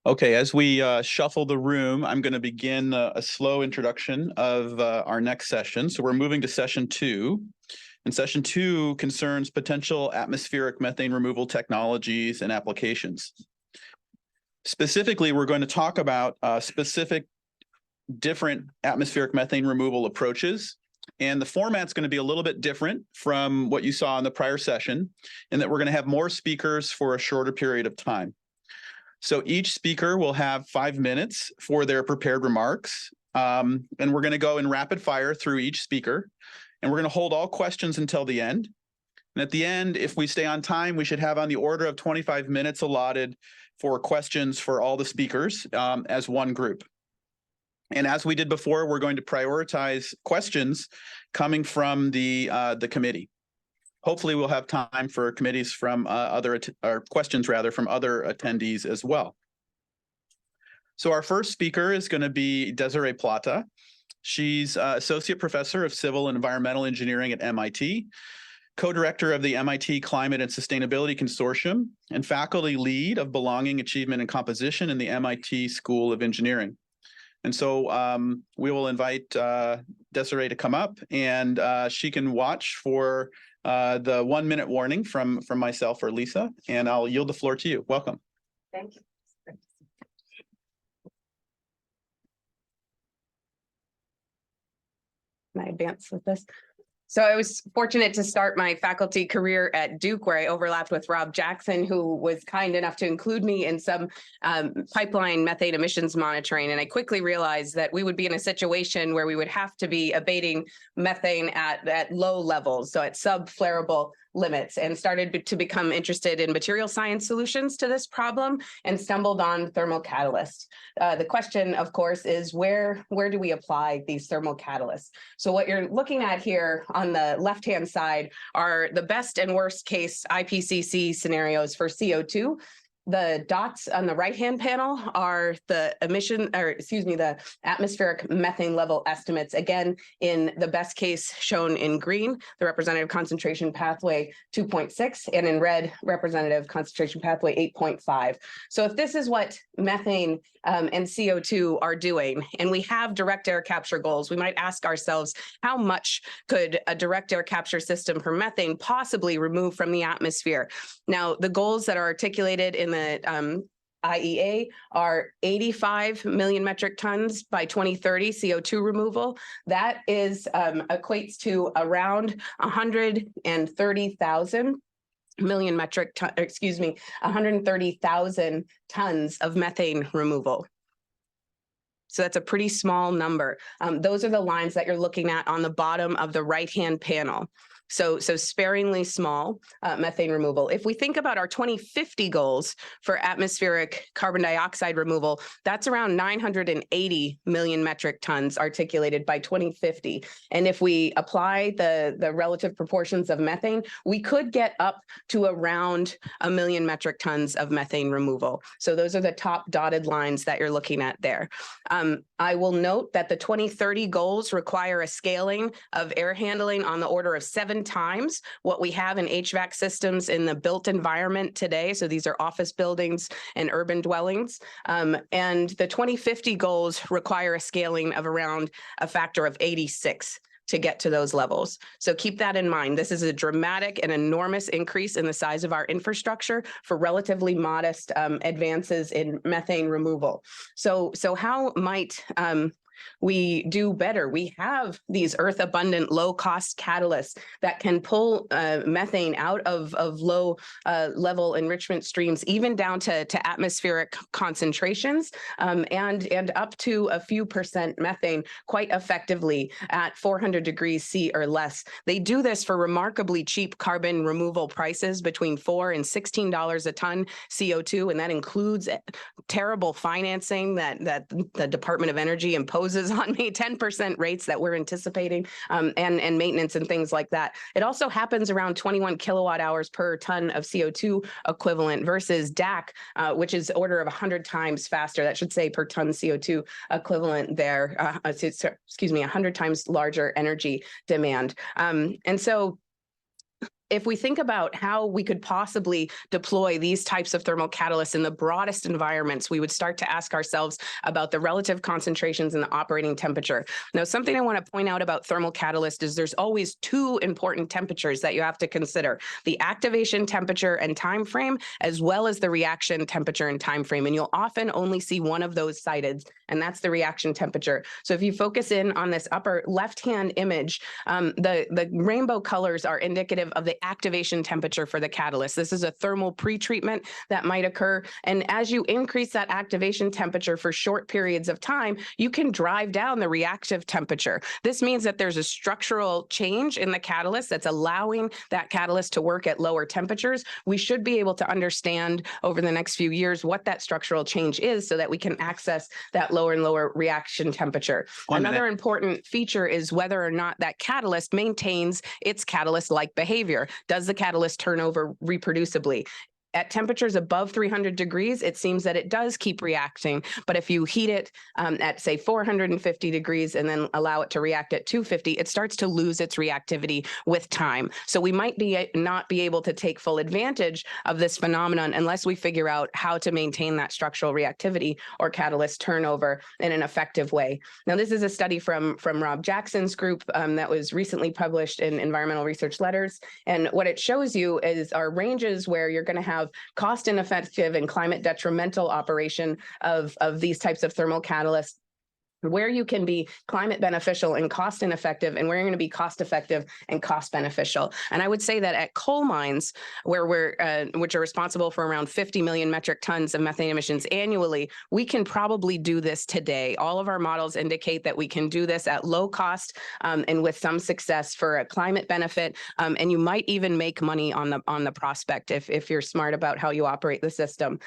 Okay, as we shuffle the room, I'm going to begin a slow introduction of our next session. So we're moving to session 2. And session 2 concerns potential atmospheric methane removal technologies and applications. Specifically, we're going to talk about specific different atmospheric methane removal approaches. And the format's going to be a little bit different from what you saw in the prior session, in that we're going to have more speakers for a shorter period of time. So each speaker will have 5 minutes for their prepared remarks. And we're going to go in rapid fire through each speaker. And we're going to hold all questions until the end. And at the end, if we stay on time, we should have on the order of 25 minutes allotted for questions for all the speakers as one group. And as we did before, we're going to prioritize questions coming from the committee. Hopefully, we'll have time for committees from questions rather from other attendees as well. So our first speaker is going to be Desiree Plata. She's Associate Professor of Civil and Environmental Engineering at MIT, co-director of the MIT Climate and Sustainability Consortium, and faculty lead of Belonging, Achievement, and Composition in the MIT School of Engineering. And so we will invite Desiree to come up, and she can watch for the 1 minute warning from myself or Lisa, and I'll yield the floor to you. Welcome. Thank you. Can I advance with this? So I was fortunate to start my faculty career at Duke, where I overlapped with Rob Jackson, who was kind enough to include me in some pipeline methane emissions monitoring. And I quickly realized that we would be in a situation where we would have to be abating methane at low levels, so at sub-flareable limits, and started to become interested in material science solutions to this problem and stumbled on thermal catalysts. The question, of course, is where do we apply these thermal catalysts? So what you're looking at here on the left-hand side are the best and worst case IPCC scenarios for CO2. The dots on the right-hand panel are the the atmospheric methane level estimates, again, in the best case shown in green, the representative concentration pathway 2.6, and in red, representative concentration pathway 8.5. So if this is what methane and CO2 are doing, and we have direct air capture goals, we might ask ourselves, how much could a direct air capture system for methane possibly remove from the atmosphere? Now, the goals that are articulated in the IEA are 85 million metric tons by 2030 CO2 removal. That is equates to around 130,000 million metric ton, 130,000 tons of methane removal. So that's a pretty small number. Those are the lines that you're looking at on the bottom of the right-hand panel. So sparingly small methane removal. If we think about our 2050 goals for atmospheric carbon dioxide removal, that's around 980 million metric tons articulated by 2050. And if we apply the relative proportions of methane, we could get up to around 1 million metric tons of methane removal. So those are the top dotted lines that you're looking at there. I will note that the 2030 goals require a scaling of air handling on the order of 7 times what we have in HVAC systems in the built environment today. So these are office buildings and urban dwellings. And the 2050 goals require a scaling of around a factor of 86 to get to those levels. So keep that in mind. This is a dramatic and enormous increase in the size of our infrastructure for relatively modest advances in methane removal. So how might we do better? We have these earth abundant low cost catalysts that can pull methane out of low level enrichment streams, even down to atmospheric concentrations and up to a few percent methane quite effectively at 400 degrees C or less. They do this for remarkably cheap carbon removal prices between $4 and $16 a ton CO2, and that includes terrible financing that the Department of Energy imposes on me, 10% rates that we're anticipating, and maintenance and things like that. It also happens around 21 kilowatt hours per ton of CO2 equivalent versus DAC, which is order of 100 times faster. That should say per ton CO2 equivalent there, 100 times larger energy demand. And so if we think about how we could possibly deploy these types of thermal catalysts in the broadest environments, we would start to ask ourselves about the relative concentrations and the operating temperature. Now, something I want to point out about thermal catalyst is there's always two important temperatures that you have to consider: the activation temperature and time frame, as well as the reaction temperature and time frame. And you'll often only see one of those cited, and that's the reaction temperature. So if you focus in on this upper left-hand image, the rainbow colors are indicative of the activation temperature for the catalyst. This is a thermal pretreatment that might occur. And as you increase that activation temperature for short periods of time, you can drive down the reactive temperature. This means that there's a structural change in the catalyst that's allowing that catalyst to work at lower temperatures. We should be able to understand over the next few years what that structural change is so that we can access that lower and lower reaction temperature. Another important feature is whether or not that catalyst maintains its catalyst-like behavior. Does the catalyst turn over reproducibly? At temperatures above 300 degrees, it seems that it does keep reacting. But if you heat it at, say, 450 degrees and then allow it to react at 250, it starts to lose its reactivity with time. So we might not be able to take full advantage of this phenomenon unless we figure out how to maintain that structural reactivity or catalyst turnover in an effective way. Now, this is a study from Rob Jackson's group that was recently published in Environmental Research Letters. And what it shows you is our ranges where you're going to have cost ineffective and climate detrimental operation of these types of thermal catalysts, where you can be climate beneficial and cost ineffective, and where you're going to be cost effective and cost beneficial. And I would say that at coal mines, where which are responsible for around 50 million metric tons of methane emissions annually, we can probably do this today. All of our models indicate that we can do this at low cost and with some success for a climate benefit. And you might even make money on the prospect if you're smart about how you operate the system.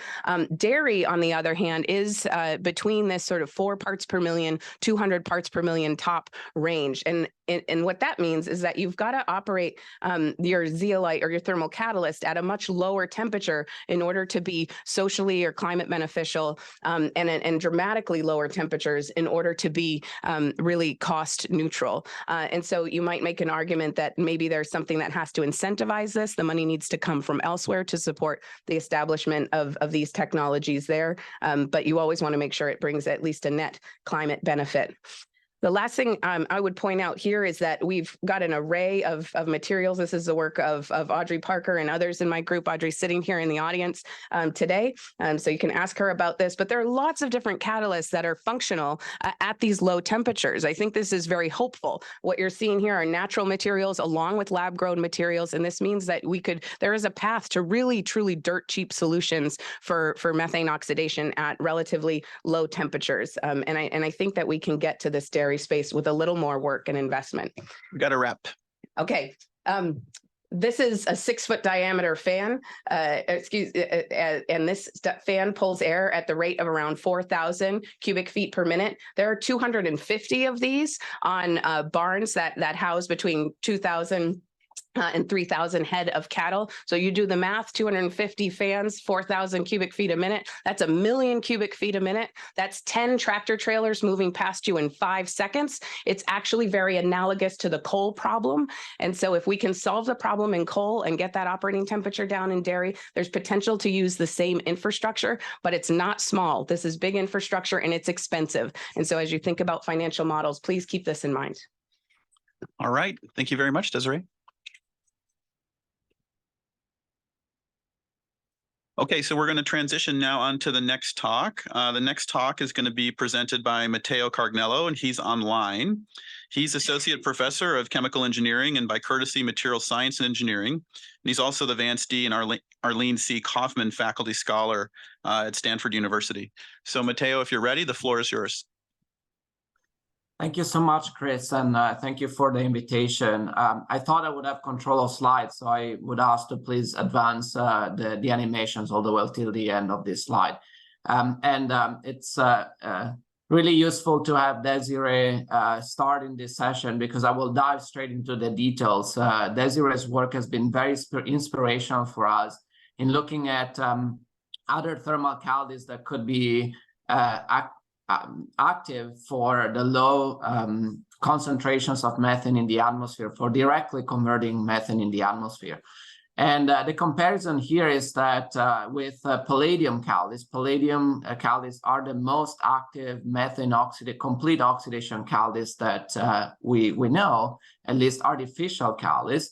Dairy, on the other hand, is between this sort of 4 parts per million, 200 parts per million top range. And what that means is that you've got to operate your zeolite or your thermal catalyst at a much lower temperature in order to be socially or climate beneficial, and dramatically lower temperatures in order to be really cost neutral. And so you might make an argument that maybe there's something that has to incentivize this. The money needs to come from elsewhere to support the establishment of these technologies there. But you always want to make sure it brings at least a net climate benefit. The last thing I would point out here is that we've got an array of materials. This is the work of Audrey Parker and others in my group. Audrey's sitting here in the audience today, so you can ask her about this. But there are lots of different catalysts that are functional at these low temperatures. I think this is very hopeful. What you're seeing here are natural materials along with lab-grown materials, and this means that there is a path to really, truly dirt-cheap solutions for methane oxidation at relatively low temperatures. And I think that we can get to this dairy space with a little more work and investment. We got to wrap. Okay. This is a 6-foot diameter fan, and this fan pulls air at the rate of around 4,000 cubic feet per minute. There are 250 of these on barns that house between 2,000 and 3,000 head of cattle. So you do the math, 250 fans, 4,000 cubic feet a minute. That's 1 million cubic feet a minute. That's 10 tractor trailers moving past you in 5 seconds. It's actually very analogous to the coal problem. And so if we can solve the problem in coal and get that operating temperature down in dairy, there's potential to use the same infrastructure, but it's not small. This is big infrastructure and it's expensive. And so as you think about financial models, please keep this in mind. All right. Thank you very much, Desiree. Okay, so we're going to transition now on to the next talk. The next talk is going to be presented by Matteo Cargnello, and he's online. He's Associate Professor of Chemical Engineering and, by courtesy, Material Science and Engineering. And he's also the Vance D. and Arlene C. Kaufman Faculty Scholar at Stanford University. So, Matteo, if you're ready, the floor is yours. Thank you so much, Chris, and thank you for the invitation. I thought I would have control of slides, so I would ask to please advance the animations all the way till the end of this slide. It's really useful to have Desiree starting this session because I will dive straight into the details. Desiree's work has been very inspirational for us in looking at other thermal catalysts that could be active for the low concentrations of methane in the atmosphere, for directly converting methane in the atmosphere. And the comparison here is that with palladium catalysts, catalysts are the most active methane complete oxidation catalysts that we know, at least artificial catalysts.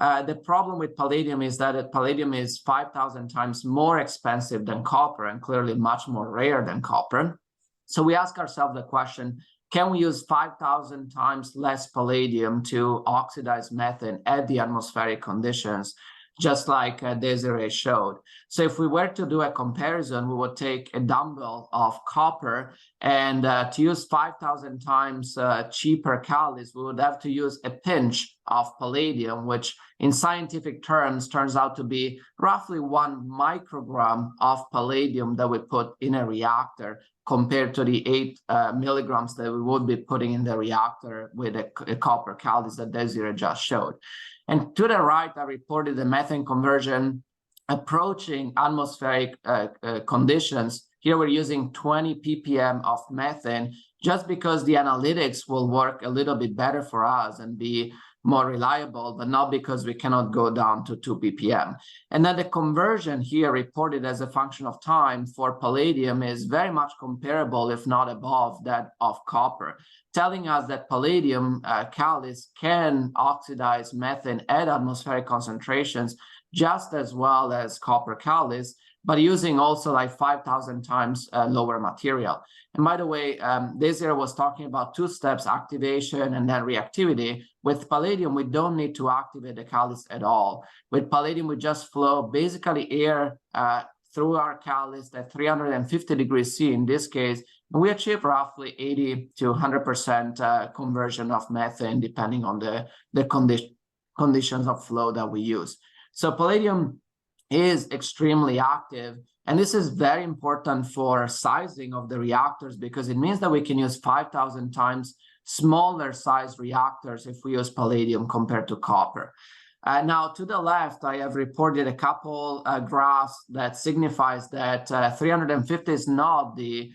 The problem with palladium is that palladium is 5,000 times more expensive than copper and clearly much more rare than copper. So we ask ourselves the question, can we use 5,000 times less palladium to oxidize methane at the atmospheric conditions, just like Desiree showed? So if we were to do a comparison, we would take a dumbbell of copper and to use 5,000 times cheaper catalyst, we would have to use a pinch of palladium, which in scientific terms turns out to be roughly 1 microgram of palladium that we put in a reactor, compared to the 8 milligrams that we would be putting in the reactor with a copper catalyst that Desiree just showed. And to the right, I reported the methane conversion approaching atmospheric conditions. Here we're using 20 ppm of methane, just because the analytics will work a little bit better for us and be more reliable, but not because we cannot go down to 2 ppm. And then the conversion here reported as a function of time for palladium is very much comparable, if not above, that of copper, telling us that palladium catalysts can oxidize methane at atmospheric concentrations just as well as copper catalysts, but using also like 5,000 times lower material. And by the way, Desiree was talking about 2 steps, activation and then reactivity. With palladium, we don't need to activate the catalyst at all. With palladium, we just flow basically air through our catalyst at 350 degrees C in this case, and we achieve roughly 80 to 100% conversion of methane, depending on the conditions of flow that we use. So palladium is extremely active, and this is very important for sizing of the reactors, because it means that we can use 5,000 times smaller size reactors if we use palladium compared to copper. Now, to the left, I have reported a couple graphs that signifies that 350 is not the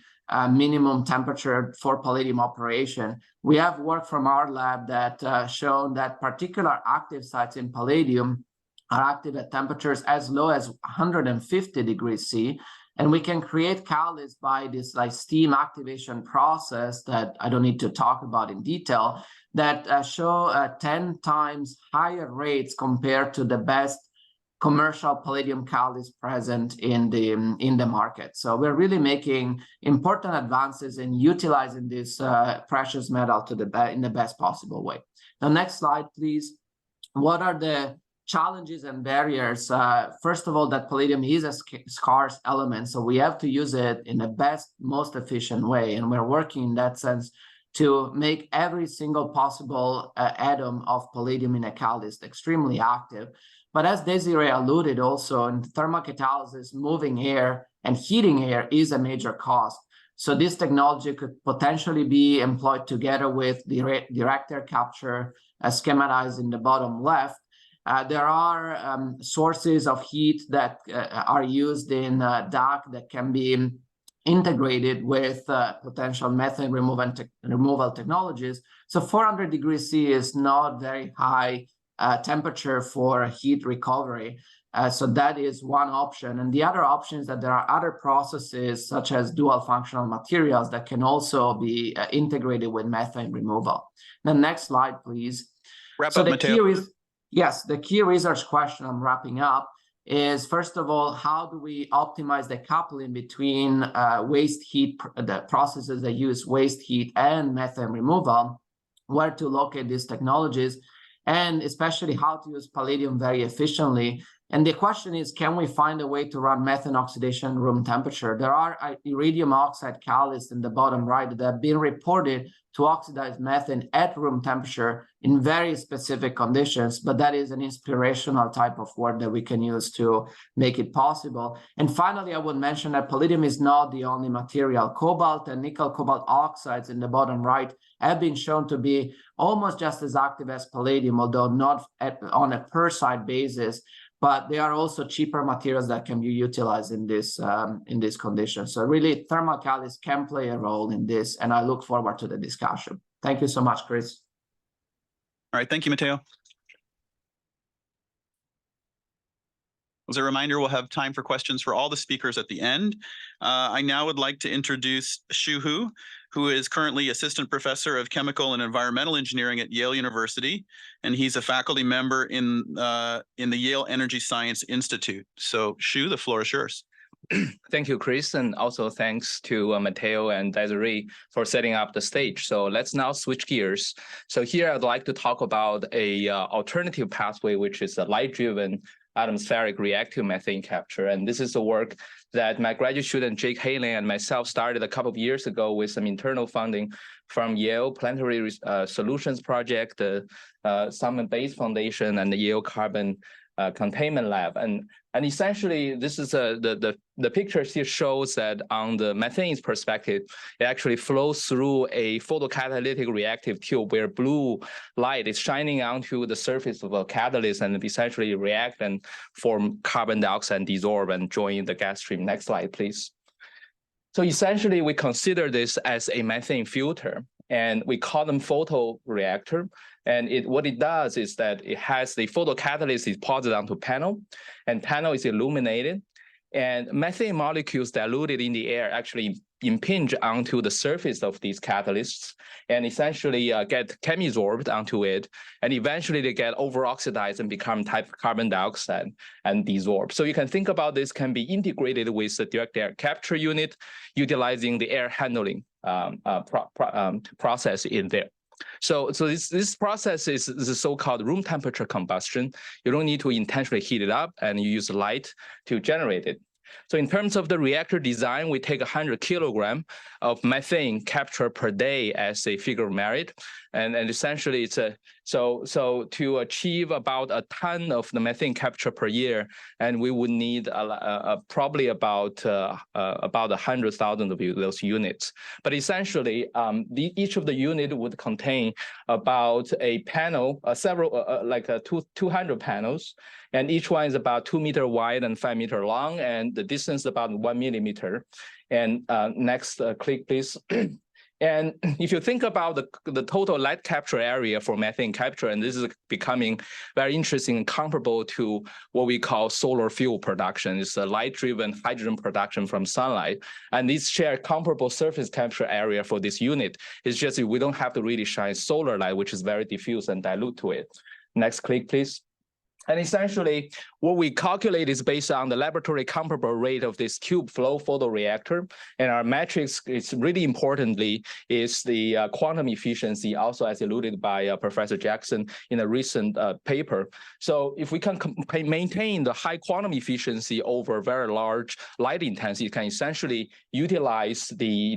minimum temperature for palladium operation. We have work from our lab that shown that particular active sites in palladium are active at temperatures as low as 150 degrees C, and we can create catalysts by this like steam activation process that I don't need to talk about in detail, that show 10 times higher rates compared to the best commercial palladium catalysts present in the market. So we're really making important advances in utilizing this precious metal in the best possible way. Now, next slide, please. What are the challenges and barriers? First of all, that palladium is a scarce element, so we have to use it in the best, most efficient way, and we're working in that sense to make every single possible atom of palladium in a catalyst extremely active. But as Desiree alluded also, in thermal catalysis, moving air and heating air is a major cost. So this technology could potentially be employed together with direct air capture, as schematized in the bottom left. There are sources of heat that are used in DAC that can be integrated with potential methane removal technologies. So 400 degrees C is not very high temperature for heat recovery. So that is one option. And the other option is that there are other processes, such as dual functional materials, that can also be integrated with methane removal. The next slide, please. Wrap up, Matteo. Yes, the key research question, I'm wrapping up, is first of all, how do we optimize the coupling between waste heat, the processes that use waste heat and methane removal, where to locate these technologies, and especially how to use palladium very efficiently. And the question is, can we find a way to run methane oxidation room temperature? There are iridium oxide catalysts in the bottom right that have been reported to oxidize methane at room temperature in very specific conditions, but that is an inspirational type of work that we can use to make it possible. And finally, I would mention that palladium is not the only material. Cobalt and nickel cobalt oxides in the bottom right have been shown to be almost just as active as palladium, although not on a per site basis. but they are also cheaper materials that can be utilized in this condition. So really, thermal catalysts can play a role in this, and I look forward to the discussion. Thank you so much, Chris. All right, thank you, Matteo. As a reminder, we'll have time for questions for all the speakers at the end. I now would like to introduce Shu Hu, who is currently Assistant Professor of Chemical and Environmental Engineering at Yale University, and he's a faculty member in the Yale Energy Science Institute. So Shu, the floor is yours. Thank you, Chris, and also thanks to Matteo and Desiree for setting up the stage. So let's now switch gears. So here I'd like to talk about a alternative pathway, which is a light-driven atmospheric reactive methane capture. And this is the work that my graduate student Jake Haley and myself started a couple of years ago with some internal funding from Yale Planetary Solutions Project, the Summit Base Foundation, and the Yale Carbon Containment Lab. And essentially, this is the picture here shows that on the methane's perspective, it actually flows through a photocatalytic reactive tube where blue light is shining onto the surface of a catalyst and essentially react and form carbon dioxide and desorb and join the gas stream. Next slide, please. So essentially, we consider this as a methane filter, and we call them photoreactor. And what it does is that it has the photocatalyst is deposited onto panel, and panel is illuminated, and methane molecules diluted in the air actually impinge onto the surface of these catalysts and essentially get chemisorbed onto it, and eventually they get over-oxidized and become type carbon dioxide and desorb. So you can think about this can be integrated with the direct air capture unit, utilizing the air handling process in there. So this process is the so-called room temperature combustion. You don't need to intentionally heat it up, and you use light to generate it. So in terms of the reactor design, we take 100 kilogram of methane capture per day as a figure of merit. And essentially it's so to achieve about a ton of the methane capture per year, and we would need probably about 100,000 of those units. But essentially, each of the unit would contain about a panel, like 200 panels, and each one is about 2 meters wide and 5 meters long, and the distance about 1 millimeter. And next click, please. And if you think about the total light capture area for methane capture, and this is becoming very interesting and comparable to what we call solar fuel production. It's a light-driven hydrogen production from sunlight. And these share comparable surface capture area for this unit. It's just we don't have to really shine solar light, which is very diffuse and dilute to it. Next click, please. And essentially, what we calculate is based on the laboratory comparable rate of this cube flow photoreactor. And our metrics, it's really importantly, is the quantum efficiency, also as alluded by Professor Jackson in a recent paper. So if we can maintain the high quantum efficiency over very large light intensity, it can essentially utilize the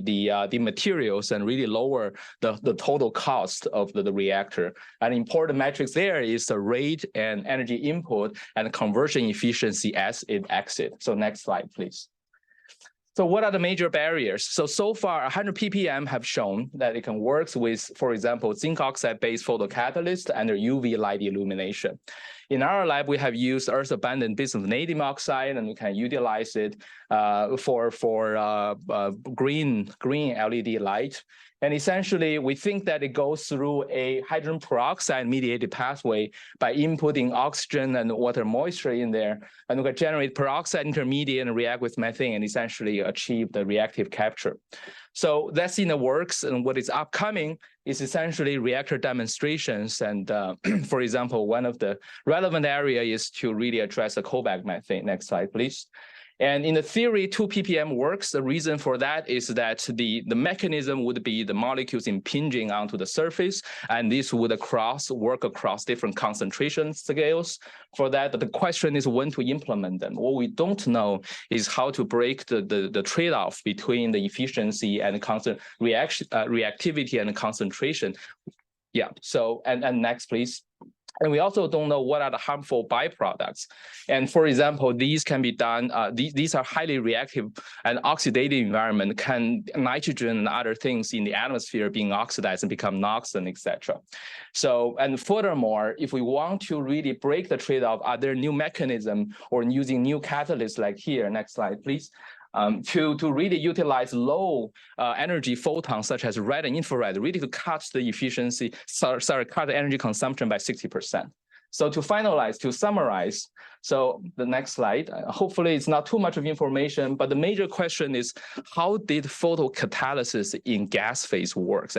materials and really lower the total cost of the reactor. An important metrics there is the rate and energy input and conversion efficiency as it exits. So next slide, please. So what are the major barriers? So far, 100 ppm have shown that it can work with, for example, zinc oxide-based photocatalyst under UV light illumination. In our lab, we have used earth-abundant bismuth-vanadium oxide, and we can utilize it for green LED light. And essentially, we think that it goes through a hydrogen peroxide-mediated pathway by inputting oxygen and water moisture in there, and we can generate peroxide intermediate and react with methane and essentially achieve the reactive capture. So that's in the works, and what is upcoming is essentially reactor demonstrations. And for example, one of the relevant area is to really address the cobalt methane. Next slide, please. And in the theory, 2 ppm works. The reason for that is that the mechanism would be the molecules impinging onto the surface, and this would work across different concentration scales. For that, the question is when to implement them. What we don't know is how to break the trade-off between the efficiency and reactivity and concentration. Yeah, so, and next, please. And we also don't know what are the harmful byproducts. And for example, these can be done, these are highly reactive and oxidative environment, can nitrogen and other things in the atmosphere being oxidized and become NOx and etc. So, and furthermore, if we want to really break the trade-off, are there new mechanism or using new catalysts like here, next slide, please, to really utilize low energy photons such as red and infrared, really to cut the efficiency, cut the energy consumption by 60%. So to finalize, to summarize, so the next slide, hopefully it's not too much of information, but the major question is, how did photocatalysis in gas phase works?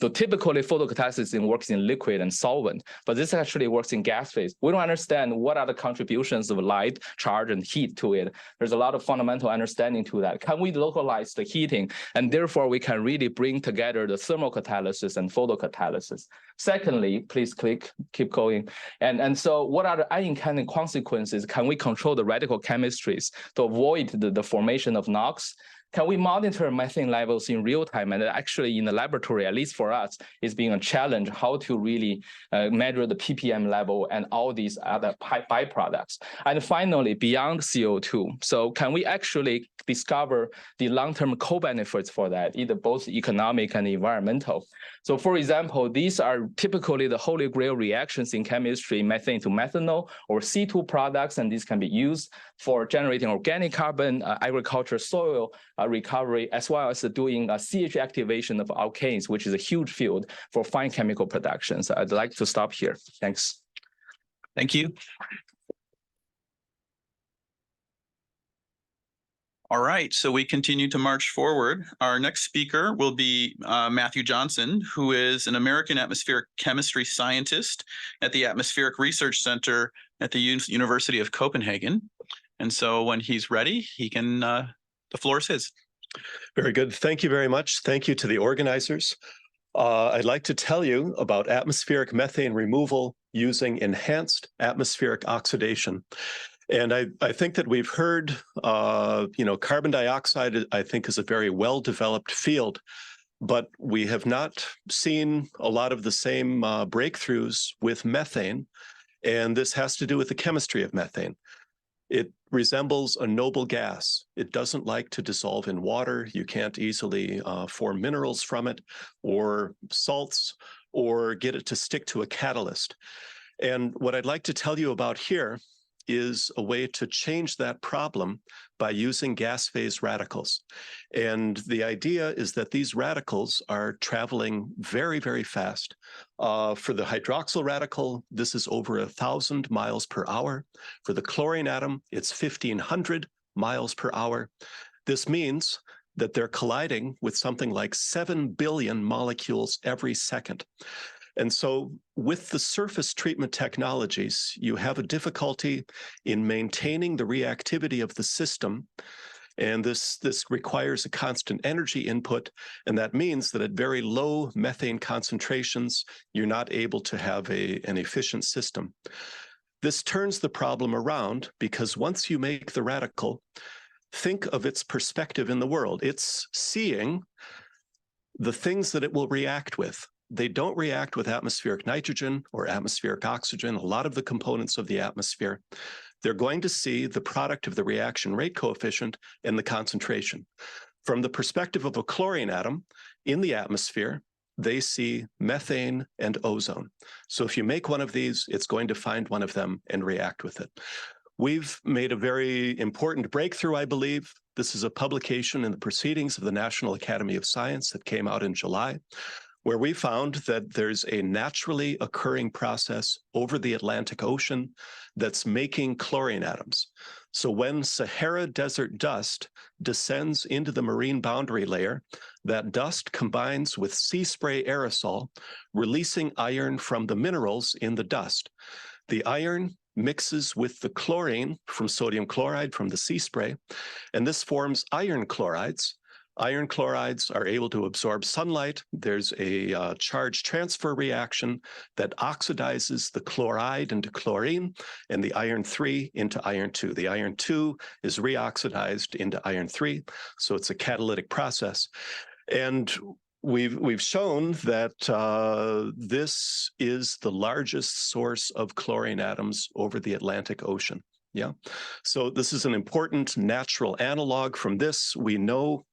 So typically photocatalysis works in liquid and solvent, but this actually works in gas phase. We don't understand what are the contributions of light, charge, and heat to it. There's a lot of fundamental understanding to that. Can we localize the heating? And therefore we can really bring together the thermocatalysis and photocatalysis. Secondly, please keep going. And so what are the unintended consequences? Can we control the radical chemistries to avoid the formation of NOx? Can we monitor methane levels in real time? And actually in the laboratory, at least for us, is being a challenge how to really measure the ppm level and all these other byproducts. And finally, beyond CO2, so can we actually discover the long-term co-benefits for that, either both economic and environmental? So for example, these are typically the holy grail reactions in chemistry, methane to methanol or C2 products, and these can be used for generating organic carbon, agriculture, soil recovery, as well as doing CH activation of alkanes, which is a huge field for fine chemical production. So I'd like to stop here. Thanks. Thank you. All right, so we continue to march forward. Our next speaker will be Matthew Johnson, who is an American atmospheric chemistry scientist at the Atmospheric Research Center at the University of Copenhagen. And so when he's ready, he can, the floor is his. Very good. Thank you very much. Thank you to the organizers. I'd like to tell you about atmospheric methane removal using enhanced atmospheric oxidation. And I think that we've heard, carbon dioxide, I think, is a very well-developed field, but we have not seen a lot of the same breakthroughs with methane. And this has to do with the chemistry of methane. It resembles a noble gas. It doesn't like to dissolve in water. You can't easily form minerals from it or salts or get it to stick to a catalyst. And what I'd like to tell you about here is a way to change that problem by using gas phase radicals. And the idea is that these radicals are traveling very, very fast. For the hydroxyl radical, this is over 1,000 miles per hour. For the chlorine atom, it's 1,500 miles per hour. This means that they're colliding with something like 7 billion molecules every second. And so with the surface treatment technologies, you have a difficulty in maintaining the reactivity of the system. And this requires a constant energy input. And that means that at very low methane concentrations, you're not able to have an efficient system. This turns the problem around because once you make the radical, think of its perspective in the world. It's seeing the things that it will react with. They don't react with atmospheric nitrogen or atmospheric oxygen, a lot of the components of the atmosphere. They're going to see the product of the reaction rate coefficient and the concentration. From the perspective of a chlorine atom in the atmosphere, they see methane and ozone. So if you make one of these, it's going to find one of them and react with it. We've made a very important breakthrough, I believe. This is a publication in the Proceedings of the National Academy of Science that came out in July, where we found that there's a naturally occurring process over the Atlantic Ocean that's making chlorine atoms. So when Sahara Desert dust descends into the marine boundary layer, that dust combines with sea spray aerosol, releasing iron from the minerals in the dust. The iron mixes with the chlorine from sodium chloride from the sea spray, and this forms iron chlorides. Iron chlorides are able to absorb sunlight. There's a charge transfer reaction that oxidizes the chloride into chlorine and the iron 3 into iron 2. The iron 2 is reoxidized into iron 3, so it's a catalytic process. And we've shown that this is the largest source of chlorine atoms over the Atlantic Ocean. Yeah. So this is an important natural analog. From this, we know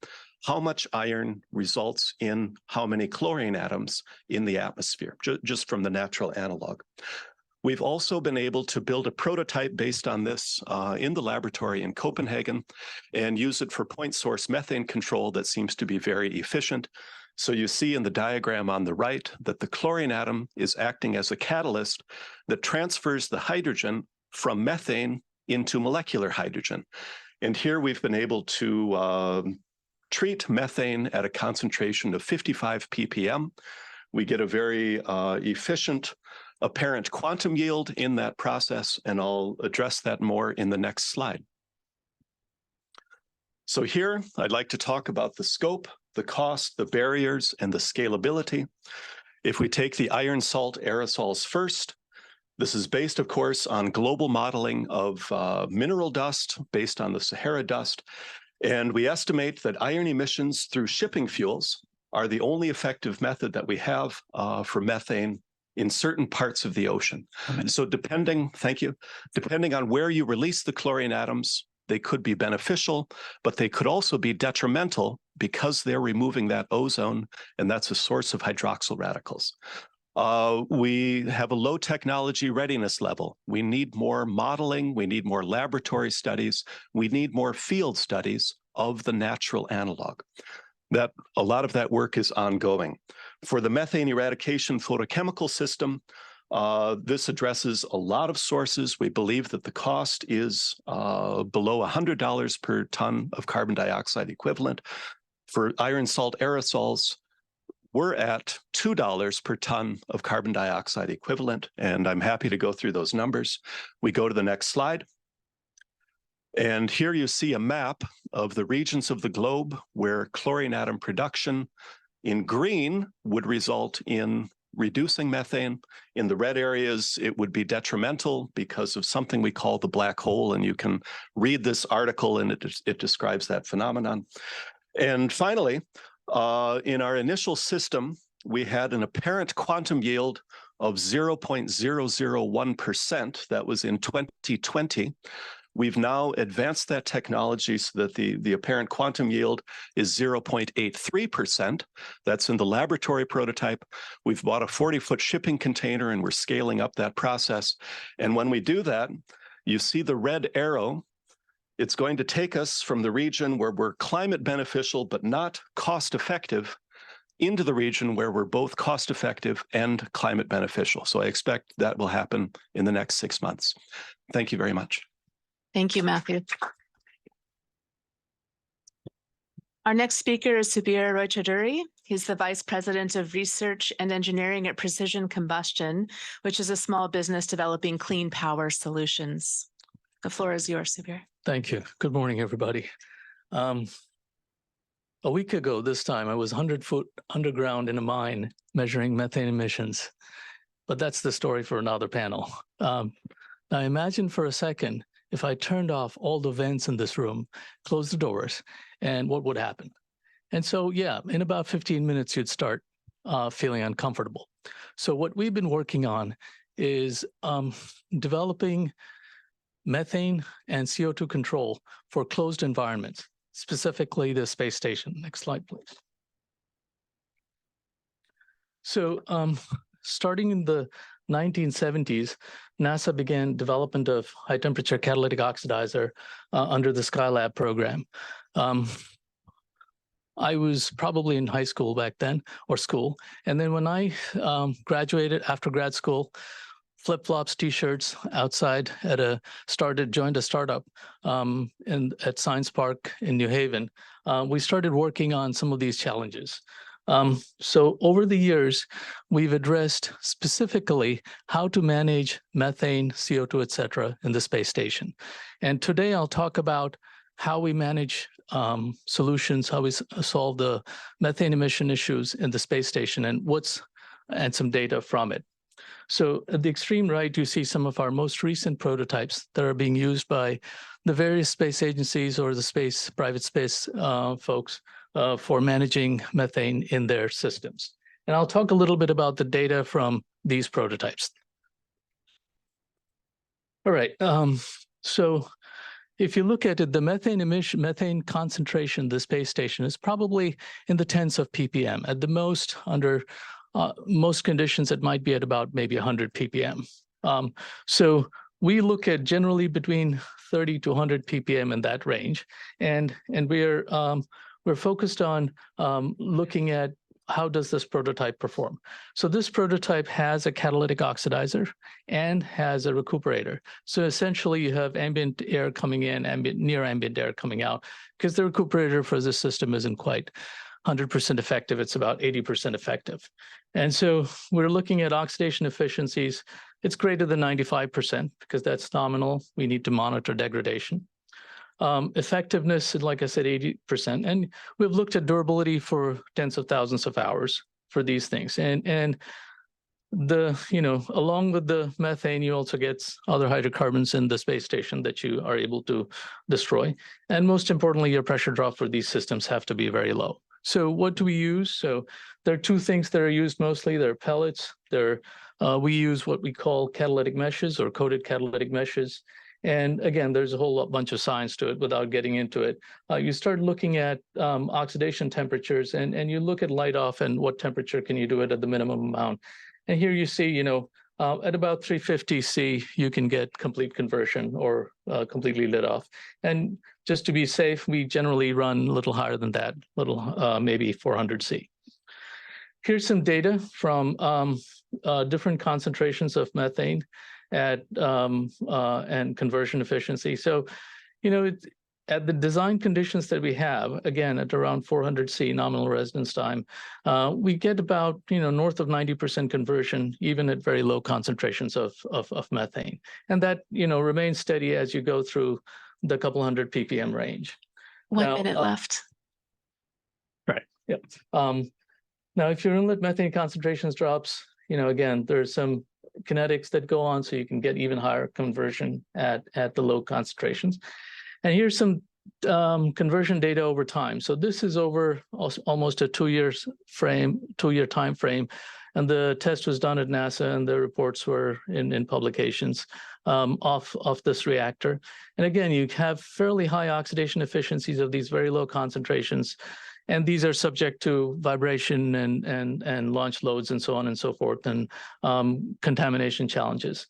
how much iron results in how many chlorine atoms in the atmosphere, just from the natural analog. We've also been able to build a prototype based on this in the laboratory in Copenhagen and use it for point source methane control that seems to be very efficient. So you see in the diagram on the right that the chlorine atom is acting as a catalyst that transfers the hydrogen from methane into molecular hydrogen. And here we've been able to treat methane at a concentration of 55 ppm. We get a very efficient apparent quantum yield in that process, and I'll address that more in the next slide. So here, I'd like to talk about the scope, the cost, the barriers, and the scalability. If we take the iron salt aerosols first, this is based, of course, on global modeling of mineral dust based on the Sahara dust. And we estimate that iron emissions through shipping fuels are the only effective method that we have for methane in certain parts of the ocean. So depending on where you release the chlorine atoms, they could be beneficial, but they could also be detrimental because they're removing that ozone, and that's a source of hydroxyl radicals. We have a low technology readiness level. We need more modeling, we need more laboratory studies, we need more field studies of the natural analog. That a lot of that work is ongoing. For the methane eradication photochemical system, this addresses a lot of sources. We believe that the cost is below $100 per ton of carbon dioxide equivalent. For iron salt aerosols, we're at $2 per ton of carbon dioxide equivalent, and I'm happy to go through those numbers. We go to the next slide. And here you see a map of the regions of the globe where chlorine atom production in green would result in reducing methane. In the red areas, it would be detrimental because of something we call the black hole, and you can read this article and it describes that phenomenon. And finally, in our initial system, we had an apparent quantum yield of 0.001%. That was in 2020. We've now advanced that technology so that the apparent quantum yield is 0.83%. That's in the laboratory prototype. We've bought a 40-foot shipping container and we're scaling up that process. And when we do that, you see the red arrow. It's going to take us from the region where we're climate beneficial but not cost effective into the region where we're both cost effective and climate beneficial. So I expect that will happen in the next 6 months. Thank you very much. Thank you, Matthew. Our next speaker is Subir Roychaudhuri. He's the Vice President of Research and Engineering at Precision Combustion, which is a small business developing clean power solutions. The floor is yours, Subir. Thank you. Good morning, everybody. A week ago this time, I was 100 foot underground in a mine measuring methane emissions, but that's the story for another panel. Now imagine for a second if I turned off all the vents in this room, closed the doors, and what would happen? And so, yeah, in about 15 minutes, you'd start feeling uncomfortable. So what we've been working on is developing methane and CO2 control for closed environments, specifically the space station. Next slide, please. So starting in the 1970s, NASA began development of high temperature catalytic oxidizer under the Skylab program. I was probably in high school back then, or school. And then when I graduated after grad school, flip-flops, t-shirts outside joined a startup at Science Park in New Haven. We started working on some of these challenges. So over the years, we've addressed specifically how to manage methane, CO2, et cetera, in the space station. And today I'll talk about how we manage solutions, how we solve the methane emission issues in the space station and some data from it. So at the extreme right, you see some of our most recent prototypes that are being used by the various space agencies or the private space folks for managing methane in their systems. And I'll talk a little bit about the data from these prototypes. All right, so if you look at it, the methane concentration of the space station is probably in the tens of ppm. At the most, under most conditions, it might be at about maybe 100 ppm. So we look at generally between 30 to 100 ppm in that range, and we're focused on looking at how does this prototype perform. So this prototype has a catalytic oxidizer and has a recuperator. So essentially you have ambient air coming in, near ambient air coming out, because the recuperator for this system isn't quite 100% effective. It's about 80% effective. And so we're looking at oxidation efficiencies. It's greater than 95% because that's nominal. We need to monitor degradation. Effectiveness, like I said, 80%. And we've looked at durability for tens of thousands of hours for these things. And along with the methane, you also get other hydrocarbons in the space station that you are able to destroy. And most importantly, your pressure drop for these systems have to be very low. So what do we use? So there are two things that are used mostly. There are pellets. We use what we call catalytic meshes or coated catalytic meshes. And again, there's a whole bunch of science to it without getting into it. You start looking at oxidation temperatures and you look at light off and what temperature can you do it at the minimum amount. And here you see, at about 350 C, you can get complete conversion or completely lit off. And just to be safe, we generally run a little higher than that, maybe 400 C. Here's some data from different concentrations of methane and conversion efficiency. So, at the design conditions that we have, again, at around 400 C nominal residence time, we get about, north of 90% conversion, even at very low concentrations of methane. And that, remains steady as you go through the couple hundred ppm range. 1 minute left. Right, yep. Now, if your inlet methane concentrations drops, again, there's some kinetics that go on so you can get even higher conversion at the low concentrations. And here's some conversion data over time. So this is over almost a 2 year time frame. And the test was done at NASA and the reports were in publications of this reactor. And again, you have fairly high oxidation efficiencies of these very low concentrations. And these are subject to vibration and launch loads and so on and so forth, and contamination challenges.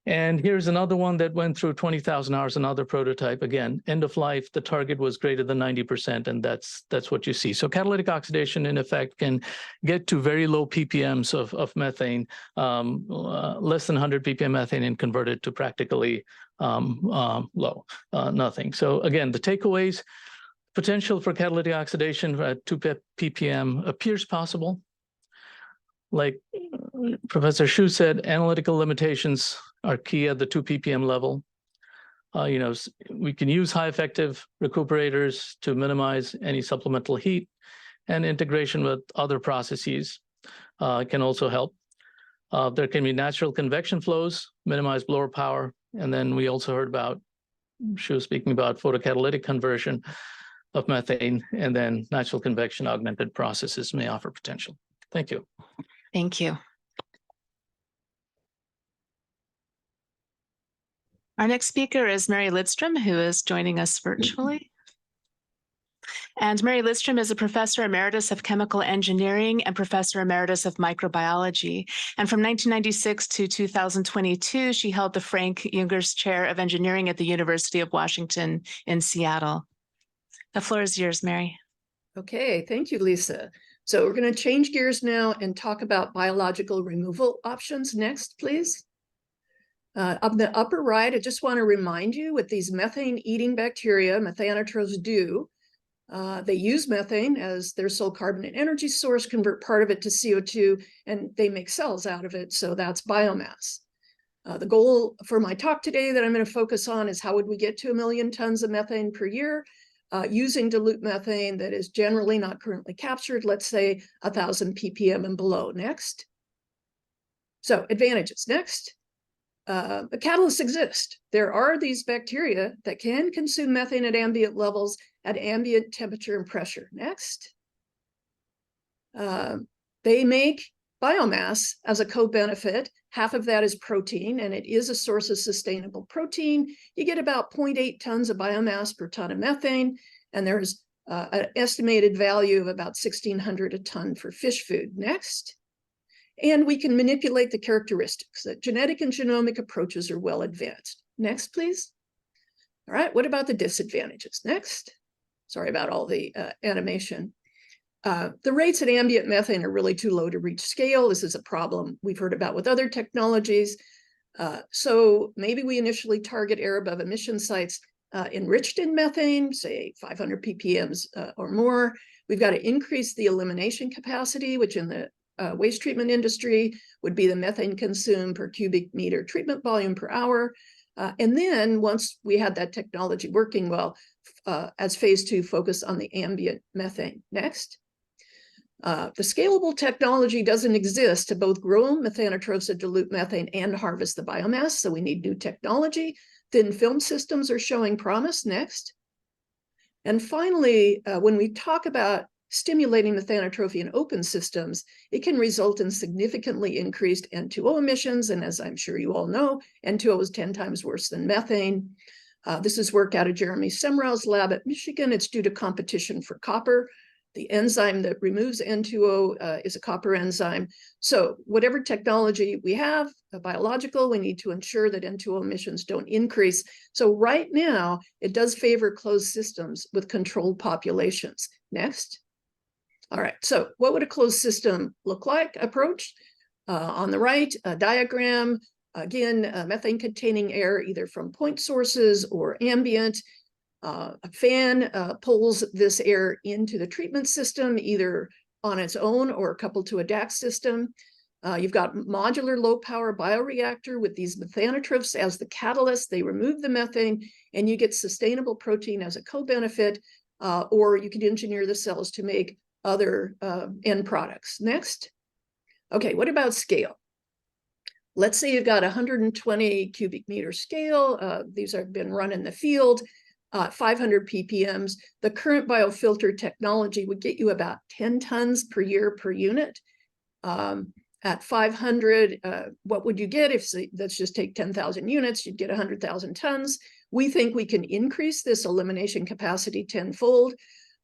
And here's another one that went through 20,000 hours, another prototype. Again, end of life, the target was greater than 90%, and that's what you see. So catalytic oxidation, in effect, can get to very low ppms of methane, less than 100 ppm methane, and convert it to practically low, nothing. So again, the takeaways: potential for catalytic oxidation at 2 ppm appears possible. Like Professor Xu said, analytical limitations are key at the 2 ppm level. We can use high effective recuperators to minimize any supplemental heat, and integration with other processes can also help. There can be natural convection flows, minimize blower power. And then we also heard about, Xu was speaking about photocatalytic conversion of methane, and then natural convection augmented processes may offer potential. Thank you. Thank you. Our next speaker is Mary Lidstrom, who is joining us virtually. And Mary Lidstrom is a professor emeritus of chemical engineering and professor emeritus of microbiology. And from 1996 to 2022, she held the Frank Jungers Chair of Engineering at the University of Washington in Seattle. The floor is yours, Mary. Okay, thank you, Lisa. So we're going to change gears now and talk about biological removal options next, please. On the upper right, I just want to remind you, with these methane-eating bacteria, methanotropes do, they use methane as their sole carbonate energy source, convert part of it to CO2, and they make cells out of it, so that's biomass. The goal for my talk today that I'm going to focus on is how would we get to 1 million tons of methane per year using dilute methane that is generally not currently captured, let's say 1,000 ppm and below. Next. So advantages. Next, the catalysts exist. There are these bacteria that can consume methane at ambient levels at ambient temperature and pressure. Next, they make biomass as a co-benefit. Half of that is protein, and it is a source of sustainable protein. You get about 0.8 tons of biomass per ton of methane, and there's an estimated value of about 1,600 a ton for fish food. Next, and we can manipulate the characteristics. That genetic and genomic approaches are well advanced. Next, please. All right, what about the disadvantages? Next. Sorry about all the animation. The rates at ambient methane are really too low to reach scale. This is a problem we've heard about with other technologies. So maybe we initially target air above emission sites enriched in methane, say 500 ppms or more. We've got to increase the elimination capacity, which in the waste treatment industry would be the methane consumed per cubic meter treatment volume per hour. And then once we had that technology working well, as phase 2, focus on the ambient methane. Next. The scalable technology doesn't exist to both grow methanotrophs that dilute methane and harvest the biomass, so we need new technology. Thin film systems are showing promise. Next. And finally, when we talk about stimulating methanotrophy in open systems, it can result in significantly increased N2O emissions. And as I'm sure you all know, N2O is 10 times worse than methane. This is work out of Jeremy Semrau's lab at Michigan. It's due to competition for copper. The enzyme that removes N2O is a copper enzyme. So whatever technology we have, biological, we need to ensure that N2O emissions don't increase. So right now, it does favor closed systems with controlled populations. Next. All right, so what would a closed system look like? Approach on the right, a diagram. Again, methane-containing air either from point sources or ambient. A fan pulls this air into the treatment system, either on its own or coupled to a DAC system. You've got modular low-power bioreactor with these methanotrophs as the catalyst. They remove the methane, and you get sustainable protein as a co-benefit, or you can engineer the cells to make other end products. Next. Okay, what about scale? Let's say you've got 120 cubic meter scale. These have been run in the field. 500 ppms. The current biofilter technology would get you about 10 tons per year per unit. At 500, what would you get if, let's just take 10,000 units, you'd get 100,000 tons. We think we can increase this elimination capacity tenfold,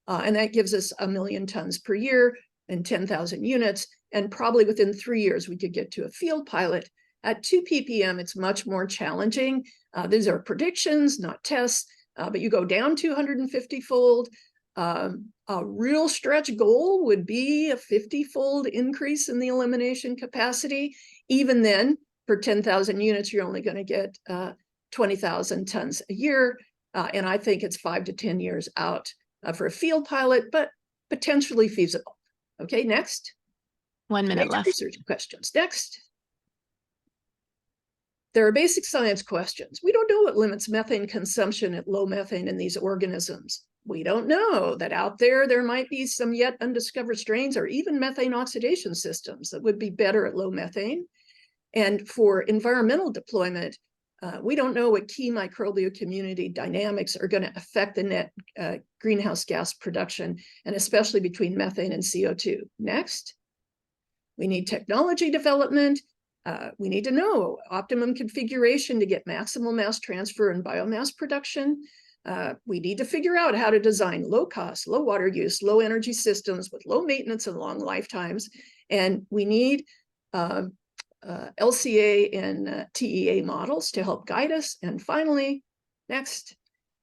and that gives us 1 million tons per year and 10,000 units. And probably within 3 years, we could get to a field pilot. At 2 ppm, it's much more challenging. These are predictions, not tests. But you go down 250-fold. A real stretch goal would be a 50-fold increase in the elimination capacity. Even then, for 10,000 units, you're only going to get 20,000 tons a year. And I think it's 5 to 10 years out for a field pilot, but potentially feasible. Okay, next. 1 minute left. Research questions. Next. There are basic science questions. We don't know what limits methane consumption at low methane in these organisms. We don't know that out there might be some yet undiscovered strains or even methane oxidation systems that would be better at low methane. And for environmental deployment, we don't know what key microbial community dynamics are going to affect the net greenhouse gas production, and especially between methane and CO2. Next, we need technology development. We need to know optimum configuration to get maximal mass transfer and biomass production. We need to figure out how to design low cost, low water use, low energy systems with low maintenance and long lifetimes. And we need LCA and TEA models to help guide us. And finally, next,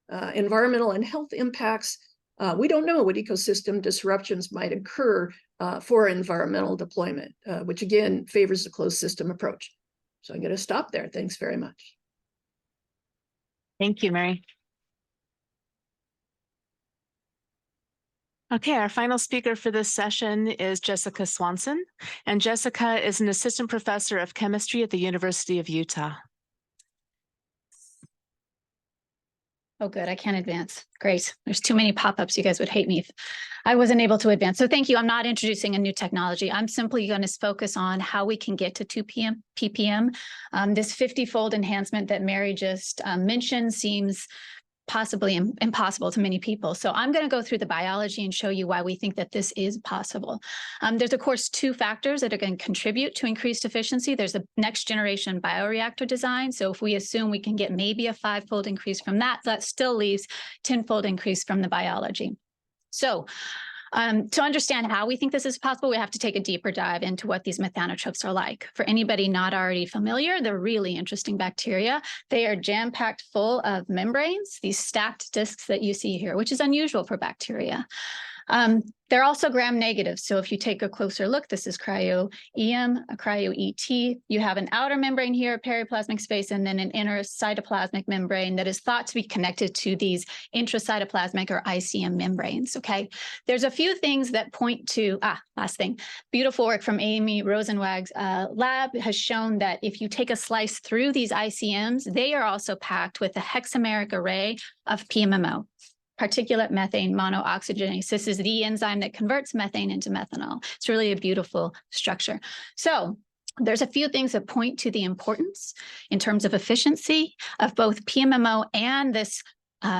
environmental and health impacts. We don't know what ecosystem disruptions might occur for environmental deployment, which again favors the closed system approach. So I'm going to stop there. Thanks very much. Thank you, Mary. Okay, our final speaker for this session is Jessica Swanson, and Jessica is an assistant professor of chemistry at the University of Utah. Oh, good. I can't advance. Great. There's too many pop-ups. You guys would hate me if I wasn't able to advance. So thank you. I'm not introducing a new technology. I'm simply going to focus on how we can get to 2 ppm. This 50-fold enhancement that Mary just mentioned seems possibly impossible to many people. So I'm going to go through the biology and show you why we think that this is possible. There's, of course, 2 factors that are going to contribute to increased efficiency. There's the next generation bioreactor design. So if we assume we can get maybe a 5-fold increase from that, that still leaves 10-fold increase from the biology. So to understand how we think this is possible, we have to take a deeper dive into what these methanotropes are like. For anybody not already familiar, they're really interesting bacteria. They are jam-packed full of membranes, these stacked discs that you see here, which is unusual for bacteria. They're also gram-negative. So if you take a closer look, this is cryo-EM, a cryo-ET. You have an outer membrane here, periplasmic space, and then an inner cytoplasmic membrane that is thought to be connected to these intracytoplasmic or ICM membranes, okay? There's a few things that point to, last thing, beautiful work from Amy Rosenwag's lab has shown that if you take a slice through these ICMs, they are also packed with a hexameric array of PMMO. Particulate methane monooxygenase. This is the enzyme that converts methane into methanol. It's really a beautiful structure. So there's a few things that point to the importance in terms of efficiency of both PMMO and this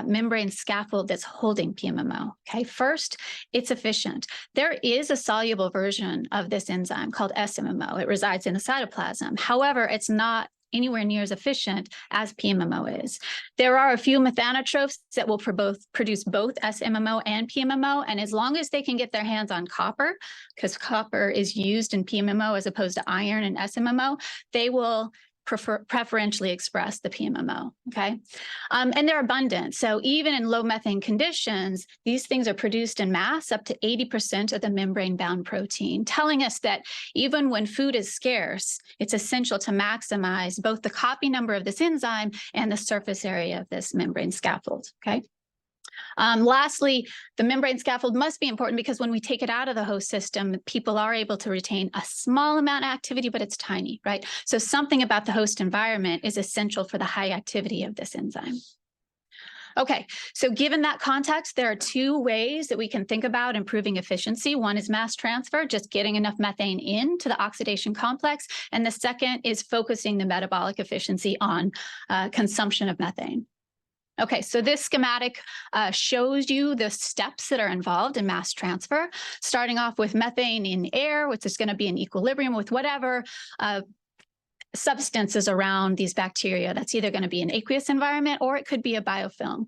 membrane scaffold that's holding PMMO. Okay, first, it's efficient. There is a soluble version of this enzyme called SMMO. It resides in the cytoplasm. However, it's not anywhere near as efficient as PMMO is. There are a few methanotropes that will produce both SMMO and PMMO, and as long as they can get their hands on copper, because copper is used in PMMO as opposed to iron and SMMO, they will preferentially express the PMMO, okay? And they're abundant. So even in low methane conditions, these things are produced in mass, up to 80% of the membrane-bound protein, telling us that even when food is scarce, it's essential to maximize both the copy number of this enzyme and the surface area of this membrane scaffold, okay? Lastly, the membrane scaffold must be important because when we take it out of the host system, people are able to retain a small amount of activity, but it's tiny, right? So something about the host environment is essential for the high activity of this enzyme. Okay, so given that context, there are 2 ways that we can think about improving efficiency. One is mass transfer, just getting enough methane into the oxidation complex. And the second is focusing the metabolic efficiency on consumption of methane. Okay, so this schematic shows you the steps that are involved in mass transfer, starting off with methane in air, which is going to be in equilibrium with whatever substances around these bacteria. That's either going to be an aqueous environment or it could be a biofilm.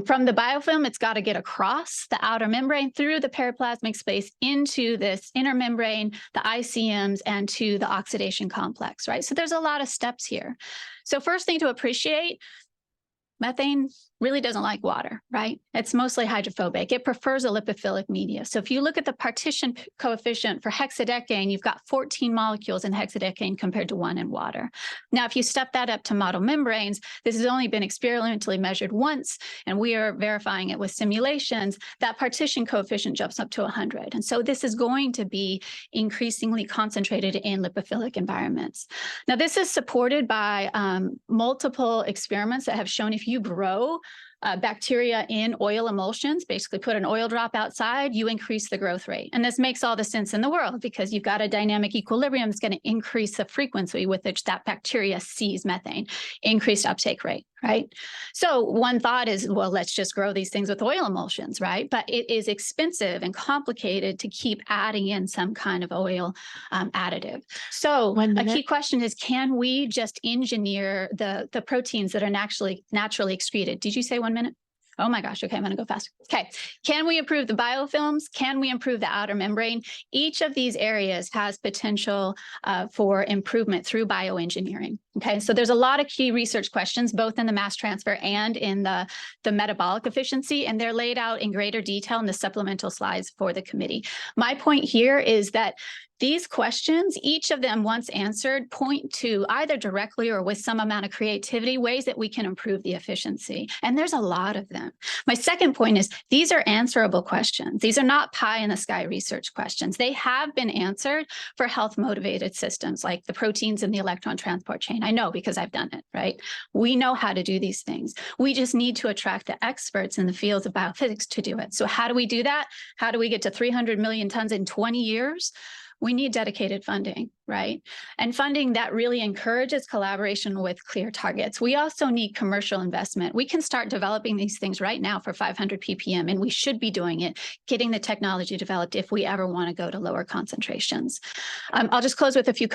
From the biofilm, it's got to get across the outer membrane through the periplasmic space into this inner membrane, the ICMs, and to the oxidation complex, right? So there's a lot of steps here. So first thing to appreciate, methane really doesn't like water, right? It's mostly hydrophobic. It prefers a lipophilic media. So if you look at the partition coefficient for hexadecane, you've got 14 molecules in hexadecane compared to 1 in water. Now, if you step that up to model membranes, this has only been experimentally measured once, and we are verifying it with simulations. That partition coefficient jumps up to 100. And so this is going to be increasingly concentrated in lipophilic environments. Now, this is supported by multiple experiments that have shown if you grow bacteria in oil emulsions, basically put an oil drop outside, you increase the growth rate. And this makes all the sense in the world because you've got a dynamic equilibrium that's going to increase the frequency with which that bacteria sees methane, increased uptake rate, right? So one thought is, well, let's just grow these things with oil emulsions, right? But it is expensive and complicated to keep adding in some kind of oil additive. So a key question is, can we just engineer the proteins that are naturally excreted? Did you say 1 minute? Oh my gosh, okay, I'm gonna go fast. Okay, can we improve the biofilms? Can we improve the outer membrane? Each of these areas has potential for improvement through bioengineering. Okay, so there's a lot of key research questions, both in the mass transfer and in the metabolic efficiency, and they're laid out in greater detail in the supplemental slides for the committee. My point here is that These questions, each of them once answered, point to either directly or with some amount of creativity, ways that we can improve the efficiency. And there's a lot of them. My second point is these are answerable questions. These are not pie in the sky research questions. They have been answered for health motivated systems like the proteins in the electron transport chain. I know because I've done it, right? We know how to do these things. We just need to attract the experts in the fields of biophysics to do it. So how do we do that? How do we get to 300 million tons in 20 years? We need dedicated funding, right? And funding that really encourages collaboration with clear targets. We also need commercial investment. We can start developing these things right now for 500 ppm, and we should be doing it, getting the technology developed if we ever want to go to lower concentrations. I'll just close with a few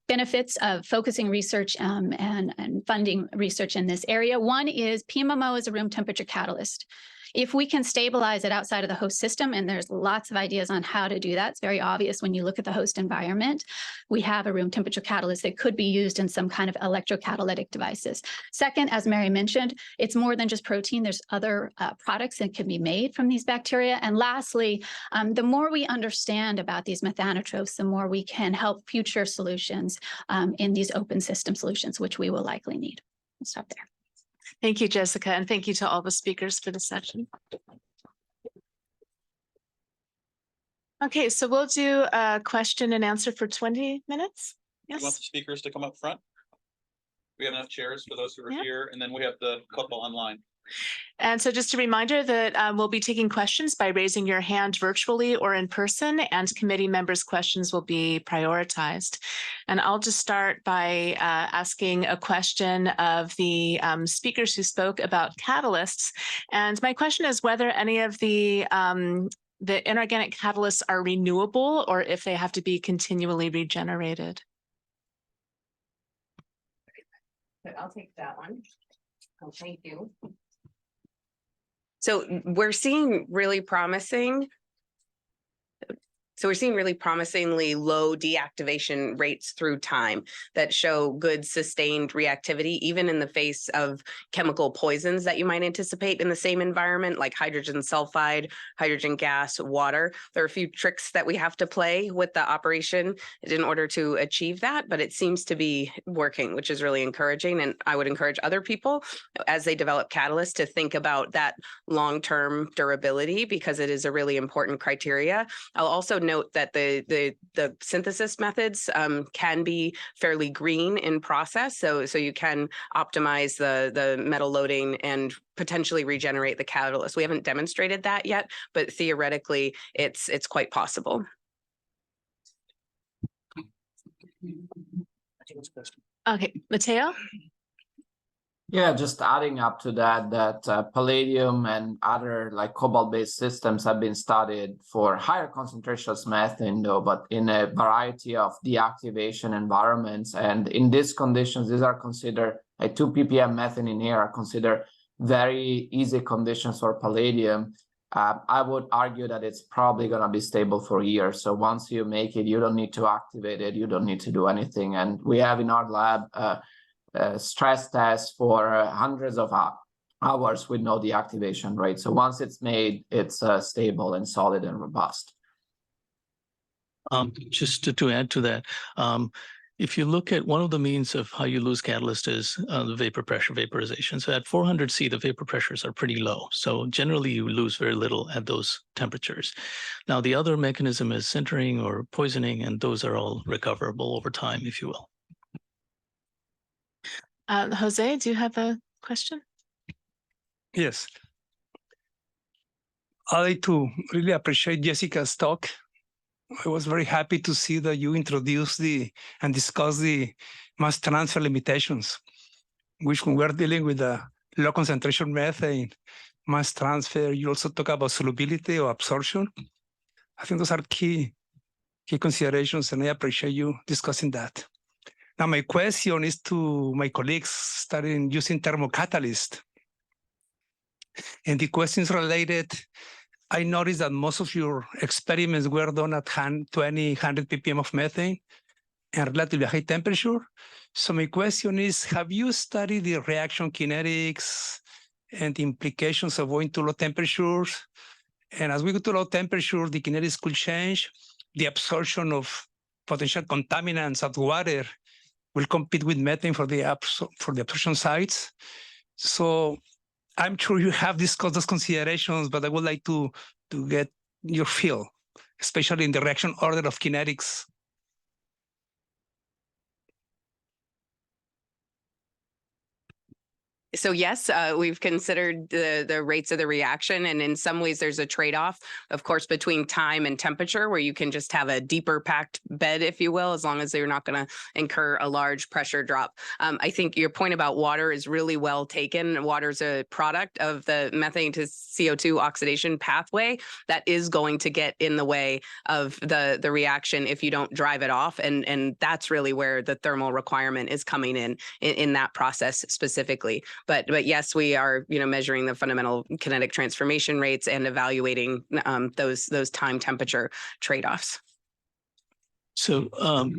benefits of focusing research and funding research in this area. One is PMMO is a room temperature catalyst. If we can stabilize it outside of the host system, and there's lots of ideas on how to do that, it's very obvious when you look at the host environment, we have a room temperature catalyst that could be used in some kind of electrocatalytic devices. Second, as Mary mentioned, it's more than just protein. There's other products that can be made from these bacteria. And lastly, the more we understand about these methanotrophs, the more we can help future solutions in these open system solutions, which we will likely need. I'll stop there. Thank you, Jessica, and thank you to all the speakers for the session. Okay, so we'll do a question and answer for 20 minutes. You want the Yes. speakers to come up front? We have enough chairs for those who are Yeah. here, and then we have the couple online. And so just a reminder that we'll be taking questions by raising your hand virtually or in person, and committee members' questions will be prioritized. And I'll just start by asking a question of the speakers who spoke about catalysts. And my question is whether any of the inorganic catalysts are renewable or if they have to be continually regenerated. I'll take that one. Oh, thank you. So we're seeing really promisingly low deactivation rates through time that show good sustained reactivity, even in the face of chemical poisons that you might anticipate in the same environment, like hydrogen sulfide, hydrogen gas, water. There are a few tricks that we have to play with the operation in order to achieve that, but it seems to be working, which is really encouraging. And I would encourage other people, as they develop catalysts, to think about that long-term durability, because it is a really important criteria. I'll also note that the synthesis methods can be fairly green in process, so you can optimize the metal loading and potentially regenerate the catalyst. We haven't demonstrated that yet, but theoretically, it's quite possible. Okay, Matteo? Yeah, just adding up to that, palladium and other like cobalt-based systems have been studied for higher concentrations of methane, though, but in a variety of deactivation environments. And in these conditions, these are considered, like 2 ppm methane in here are considered very easy conditions for palladium. I would argue that it's probably going to be stable for years. So once you make it, you don't need to activate it. You don't need to do anything. And we have in our lab stress tests for hundreds of hours with no deactivation rate. So once it's made, it's stable and solid and robust. Just to add to that, if you look at one of the means of how you lose catalyst is the vapor pressure vaporization. So at 400 C, the vapor pressures are pretty low. So generally you lose very little at those temperatures. Now, the other mechanism is sintering or poisoning, and those are all recoverable over time, if you will. Jose, do you have a question? Yes. I'd like to really appreciate Jessica's talk. I was very happy to see that you introduced and discussed the mass transfer limitations, which when we're dealing with the low concentration methane, mass transfer, you also talk about solubility or absorption. I think those are key considerations, and I appreciate you discussing that. Now, my question is to my colleagues studying using thermocatalyst. And the question is related. I noticed that most of your experiments were done at 100 ppm of methane and relatively high temperature. So my question is, have you studied the reaction kinetics and the implications of going to low temperatures? And as we go to low temperature, the kinetics could change, the absorption of potential contaminants at water will compete with methane for the absorption sites. So I'm sure you have discussed those considerations, but I would like to get your feel, especially in the reaction order of kinetics. So yes, we've considered the rates of the reaction, and in some ways there's a trade-off, of course, between time and temperature, where you can just have a deeper packed bed, if you will, as long as you're not going to incur a large pressure drop. I think your point about water is really well taken. Water is a product of the methane to CO2 oxidation pathway that is going to get in the way of the reaction if you don't drive it off, and that's really where the thermal requirement is coming in that process specifically. But yes, we are, measuring the fundamental kinetic transformation rates and evaluating those time temperature trade-offs. So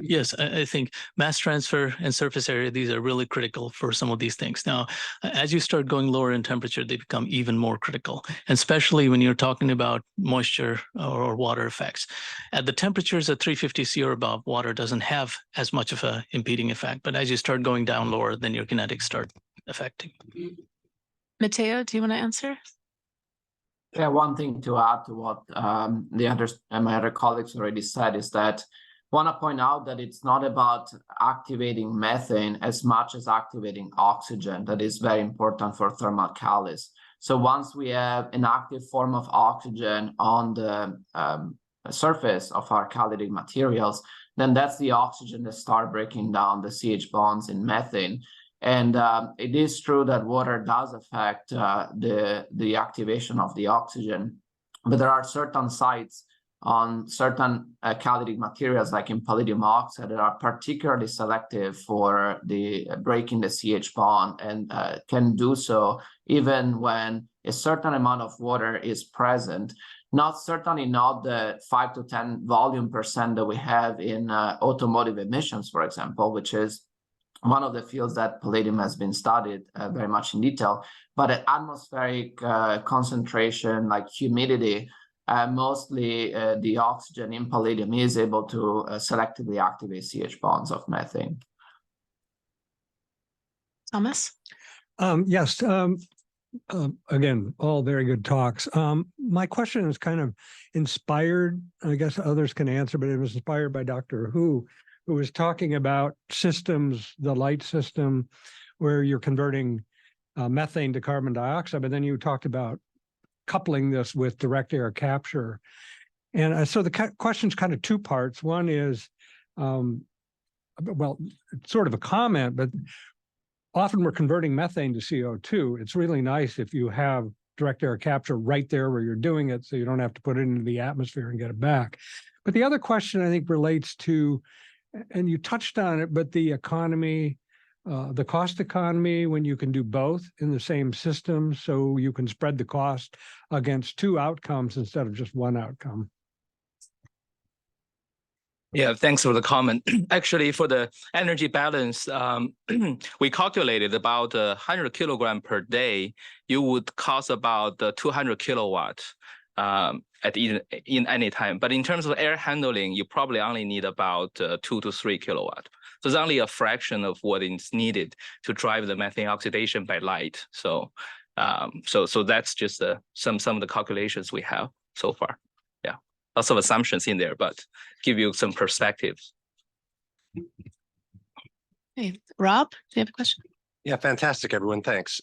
yes, I think mass transfer and surface area, these are really critical for some of these things. Now, as you start going lower in temperature, they become even more critical, and especially when you're talking about moisture or water effects. At the temperatures at 350 C or above, water doesn't have as much of a impeding effect. But as you start going down lower, then your kinetics start affecting. Mateo, do you want to answer? Yeah, one thing to add to what my other colleagues already said is that I want to point out that it's not about activating methane as much as activating oxygen. That is very important for thermal catalysis. So once we have an active form of oxygen on the surface of our catalytic materials, then that's the oxygen that starts breaking down the CH bonds in methane. And it is true that water does affect the activation of the oxygen, but there are certain sites on certain catalytic materials, like in palladium oxide, that are particularly selective for the breaking the CH bond, and can do so even when a certain amount of water is present. Certainly not the 5 to 10 volume % that we have in automotive emissions, for example, which is one of the fields that palladium has been studied very much in detail. But at atmospheric concentration, like humidity, mostly the oxygen in palladium is able to selectively activate CH bonds of methane. Thomas? Yes. Again, all very good talks. My question is kind of inspired, I guess others can answer, but it was inspired by Dr. Who was talking about systems, the light system, where you're converting methane to carbon dioxide, but then you talked about coupling this with direct air capture. And so the question's kind of two parts. One is, well, it's sort of a comment, but often we're converting methane to CO2. It's really nice if you have direct air capture right there where you're doing it, so you don't have to put it into the atmosphere and get it back. But the other question I think relates to, and you touched on it, but the economy, the cost economy, when you can do both in the same system, so you can spread the cost against two outcomes instead of just one outcome. Yeah, thanks for the comment. Actually, for the energy balance, we calculated about 100 kilogram per day. You would cost about 200 kilowatt in any time. But in terms of air handling, you probably only need about 2 to 3 kilowatt. So it's only a fraction of what is needed to drive the methane oxidation by light. So that's just some of the calculations we have so far. Yeah, lots of assumptions in there, but give you some perspectives. Hey, Rob, do you have a question? Yeah, fantastic, everyone. Thanks.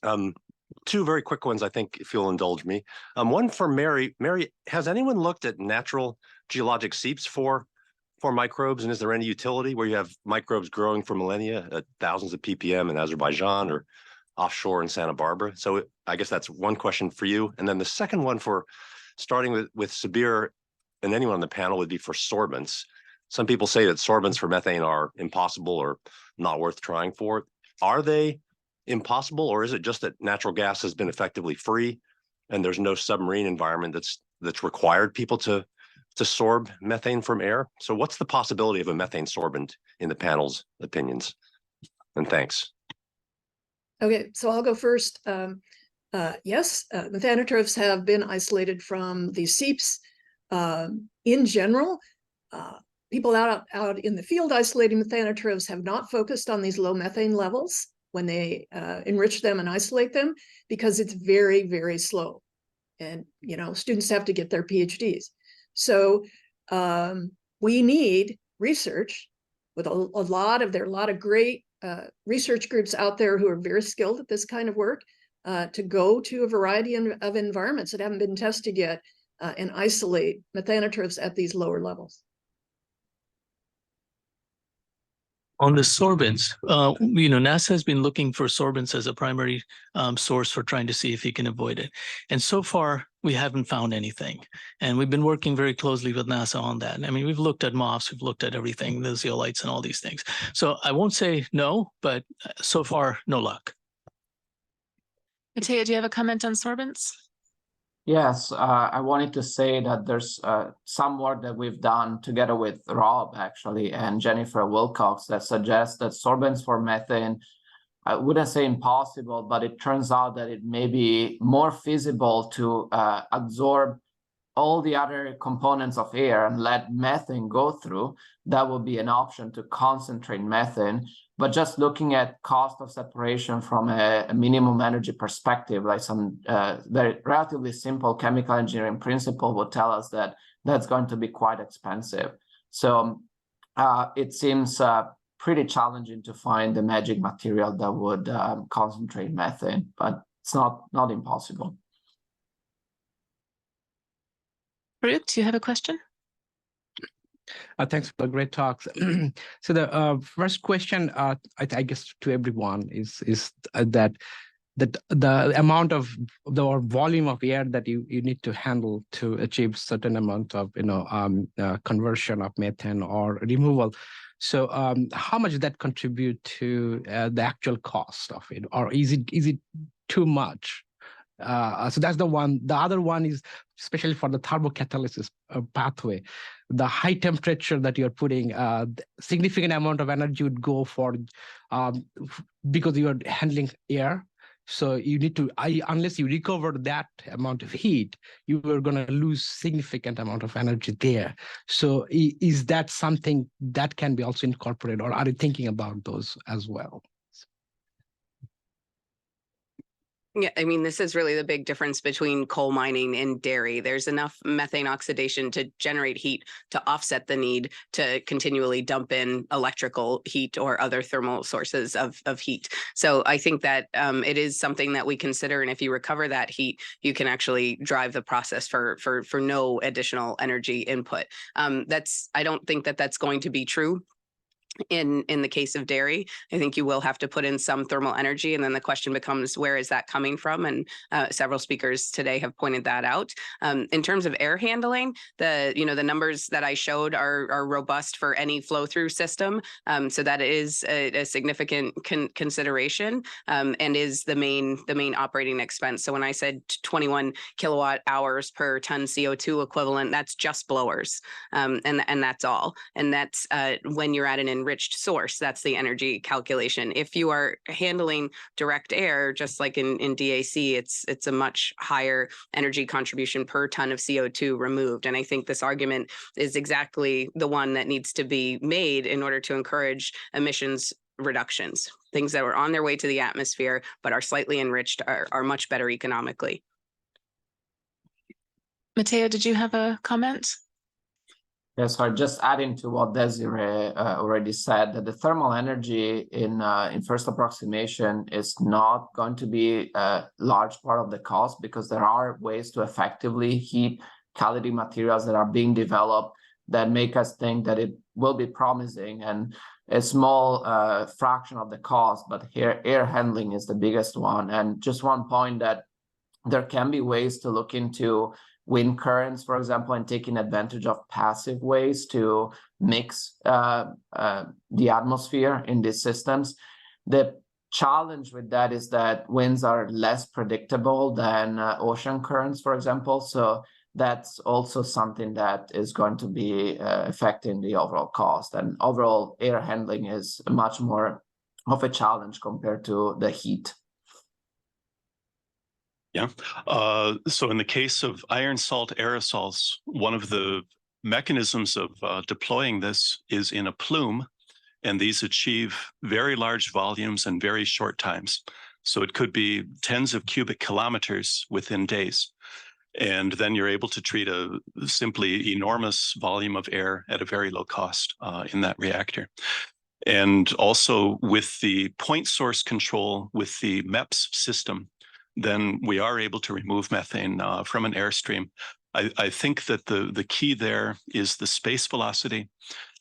Two very quick ones, I think, if you'll indulge me. One for Mary. Mary, has anyone looked at natural geologic seeps for microbes, and is there any utility where you have microbes growing for millennia at thousands of ppm in Azerbaijan or offshore in Santa Barbara? So I guess that's one question for you. And then the second one, for starting with Sabir and anyone on the panel, would be for sorbents. Some people say that sorbents for methane are impossible or not worth trying for. Are they impossible, or is it just that natural gas has been effectively free and there's no submarine environment that's required people to sorb methane from air? So what's the possibility of a methane sorbent in the panel's opinions? And thanks. Okay, so I'll go first. Yes, methanotrophs have been isolated from the seeps in general, people out in the field isolating methanotrophs have not focused on these low methane levels when they enrich them and isolate them, because it's very, very slow. And, you know, students have to get their PhDs. So we need research with a lot of great research groups out there who are very skilled at this kind of work to go to a variety of environments that haven't been tested yet and isolate methanotrophs at these lower levels. On the sorbents, you know, NASA has been looking for sorbents as a primary source for trying to see if you can avoid it. And so far, we haven't found anything. And we've been working very closely with NASA on that. I mean, we've looked at MOFs, we've looked at everything, the zeolites and all these things. So I won't say no, but so far, no luck. Mateo, do you have a comment on sorbents? Yes, I wanted to say that there's some work that we've done together with Rob, actually, and Jennifer Wilcox that suggests that sorbents for methane, I wouldn't say impossible, but it turns out that it may be more feasible to absorb all the other components of air and let methane go through. That would be an option to concentrate methane. But just looking at cost of separation from a minimum energy perspective, like some very relatively simple chemical engineering principle would tell us that that's going to be quite expensive. So it seems pretty challenging to find the magic material that would concentrate methane, but it's not impossible. Farouk, do you have a question? Thanks for the great talks. So the first question, I guess to everyone is that the amount of the volume of air that you need to handle to achieve certain amount of conversion of methane or removal. So how much that contribute to the actual cost of it, or is it too much? So that's the one. The other one is especially for the thermocatalysis pathway, the high temperature that you're putting, significant amount of energy would go for because you're handling air. So you need to, unless you recover that amount of heat, you are going to lose significant amount of energy there. So is that something that can be also incorporated, or are you thinking about those as well? Yeah, I mean, this is really the big difference between coal mining and dairy. There's enough methane oxidation to generate heat to offset the need to continually dump in electrical heat or other thermal sources of heat. So I think that it is something that we consider. And if you recover that heat, you can actually drive the process for no additional energy input. I don't think that that's going to be true in the case of dairy. I think you will have to put in some thermal energy, and then the question becomes, where is that coming from? And several speakers today have pointed that out. In terms of air handling, the numbers that I showed are robust for any flow through system. So that is a significant consideration and is the main operating expense. So when I said 21 kilowatt hours per ton CO2 equivalent, that's just blowers, and that's all. And that's when you're at an enriched source, that's the energy calculation. If you are handling direct air, just like in DAC, it's a much higher energy contribution per ton of CO2 removed. And I think this argument is exactly the one that needs to be made in order to encourage emissions reductions. Things that are on their way to the atmosphere but are slightly enriched are much better economically. Mateo, did you have a comment? Yes, so just adding to what Desiree already said, that the thermal energy in first approximation is not going to be a large part of the cost, because there are ways to effectively heat calorie materials that are being developed that make us think that it will be promising, and a small fraction of the cost, but here air handling is the biggest one. And just one point, that there can be ways to look into wind currents, for example, and taking advantage of passive ways to mix the atmosphere in these systems. The challenge with that is that winds are less predictable than ocean currents, for example. So that's also something that is going to be affecting the overall cost. And overall, air handling is much more of a challenge compared to the heat. Yeah. So in the case of iron salt aerosols, one of the mechanisms of deploying this is in a plume, and these achieve very large volumes in very short times. So it could be tens of cubic kilometers within days. And then you're able to treat a simply enormous volume of air at a very low cost in that reactor. And also with the point source control with the MEPS system, then we are able to remove methane from an airstream. I think that the key there is the space velocity.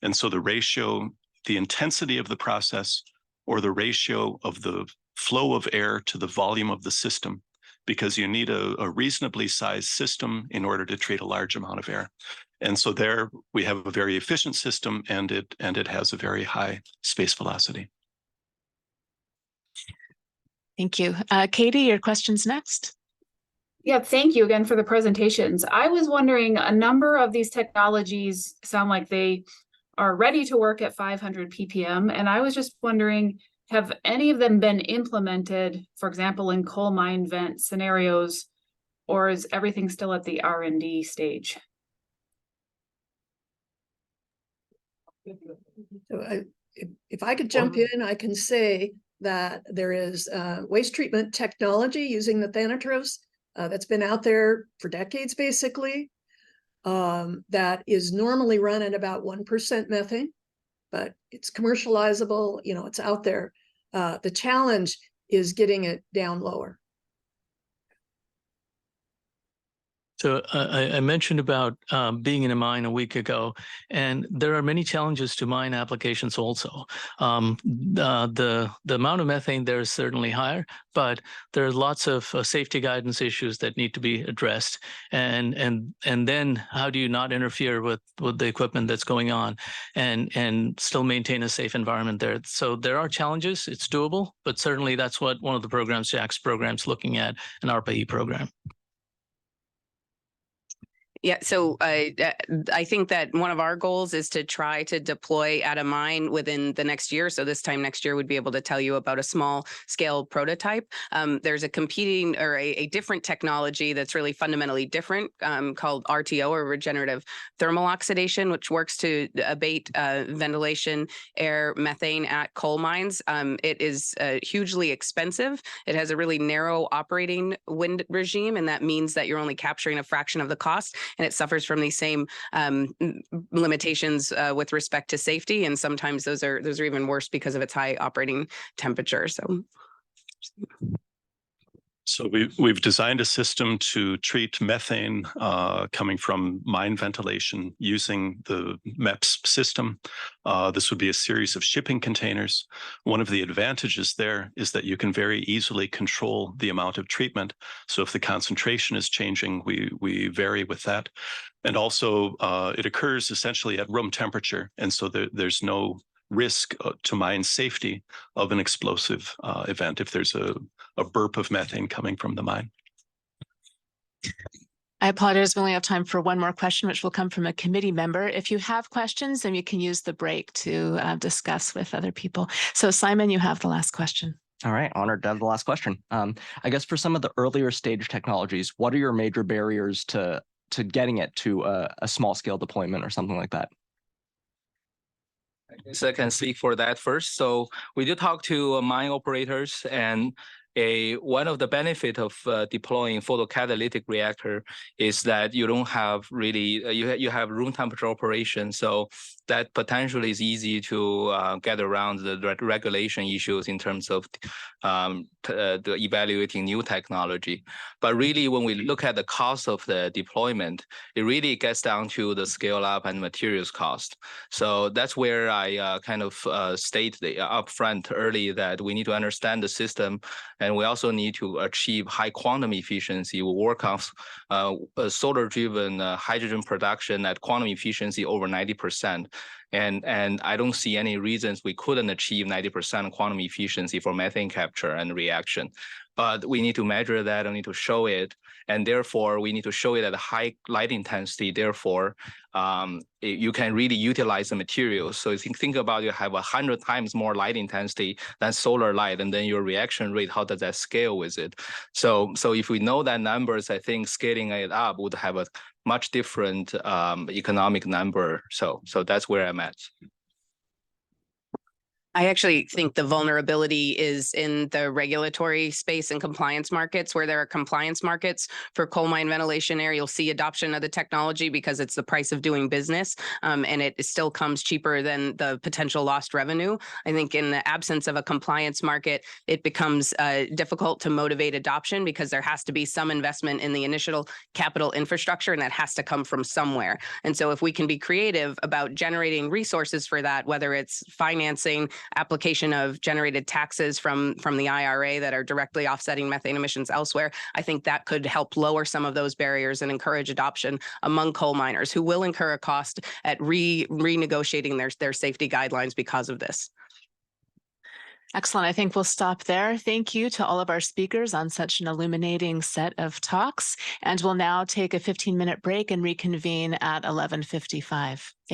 And so the ratio, the intensity of the process, or the ratio of the flow of air to the volume of the system, because you need a reasonably sized system in order to treat a large amount of air. And so there we have a very efficient system, and it has a very high space velocity. Thank you. Katie, your question's next. Yeah, thank you again for the presentations. I was wondering, a number of these technologies sound like they are ready to work at 500 ppm, and I was just wondering, have any of them been implemented, for example, in coal mine vent scenarios, or is everything still at the R&D stage? So if I could jump in, I can say that there is waste treatment technology using the Thanatos that's been out there for decades, basically, that is normally run at about 1% methane, but it's commercializable, you know, it's out there. The challenge is getting it down lower. So I mentioned about being in a mine a week ago, and there are many challenges to mine applications also. The amount of methane there is certainly higher, but there are lots of safety guidance issues that need to be addressed. And then how do you not interfere with the equipment that's going on and still maintain a safe environment there? So there are challenges. It's doable, but certainly that's what one of the programs, JAX programs, looking at an ARPA-E program. Yeah, so I think that one of our goals is to try to deploy at a mine within the next year. So this time next year, we'd be able to tell you about a small scale prototype. There's a competing or a different technology that's really fundamentally different called RTO, or regenerative thermal oxidation, which works to abate ventilation, air, methane at coal mines. It is hugely expensive. It has a really narrow operating wind regime, and that means that you're only capturing a fraction of the cost. And it suffers from these same limitations with respect to safety, and sometimes those are even worse because of its high operating temperature. So we've designed a system to treat methane coming from mine ventilation using the MEPS system. This would be a series of shipping containers. One of the advantages there is that you can very easily control the amount of treatment. So if the concentration is changing, we vary with that. And also it occurs essentially at room temperature. And so there's no risk to mine safety of an explosive event if there's a burp of methane coming from the mine. I apologize, we only have time for one more question, which will come from a committee member. If you have questions, then you can use the break to discuss with other people. So Simon, you have the last question. All right, honored to have the last question. I guess for some of the earlier stage technologies, what are your major barriers to getting it to a small scale deployment or something like that? So I can speak for that first. So we do talk to mine operators, and one of the benefit of deploying photocatalytic reactor is that you don't have really you have room temperature operation. So that potentially is easy to get around the regulation issues in terms of the evaluating new technology. But really, when we look at the cost of the deployment, it really gets down to the scale up and materials cost. So that's where I kind of state upfront early that we need to understand the system, and we also need to achieve high quantum efficiency. We work on solar-driven hydrogen production at quantum efficiency over 90%. And I don't see any reasons we couldn't achieve 90% quantum efficiency for methane capture and reaction. But we need to measure that, and need to show it. And therefore, we need to show it at a high light intensity. Therefore, you can really utilize the materials. So if you think about, you have 100 times more light intensity than solar light, and then your reaction rate, how does that scale with it? So if we know that numbers, I think scaling it up would have a much different economic number. So that's where I'm at. I actually think the vulnerability is in the regulatory space and compliance markets. Where there are compliance markets for coal mine ventilation air, you'll see adoption of the technology because it's the price of doing business, and it still comes cheaper than the potential lost revenue. I think in the absence of a compliance market, it becomes difficult to motivate adoption because there has to be some investment in the initial capital infrastructure, and that has to come from somewhere. And so if we can be creative about generating resources for that, whether it's financing, application of generated taxes from the IRA that are directly offsetting methane emissions elsewhere, I think that could help lower some of those barriers and encourage adoption among coal miners who will incur a cost at renegotiating their safety guidelines because of this. Excellent. I think we'll stop there. Thank you to all of our speakers on such an illuminating set of talks. And we'll now take a 15-minute break and reconvene at 11:55. Thank you.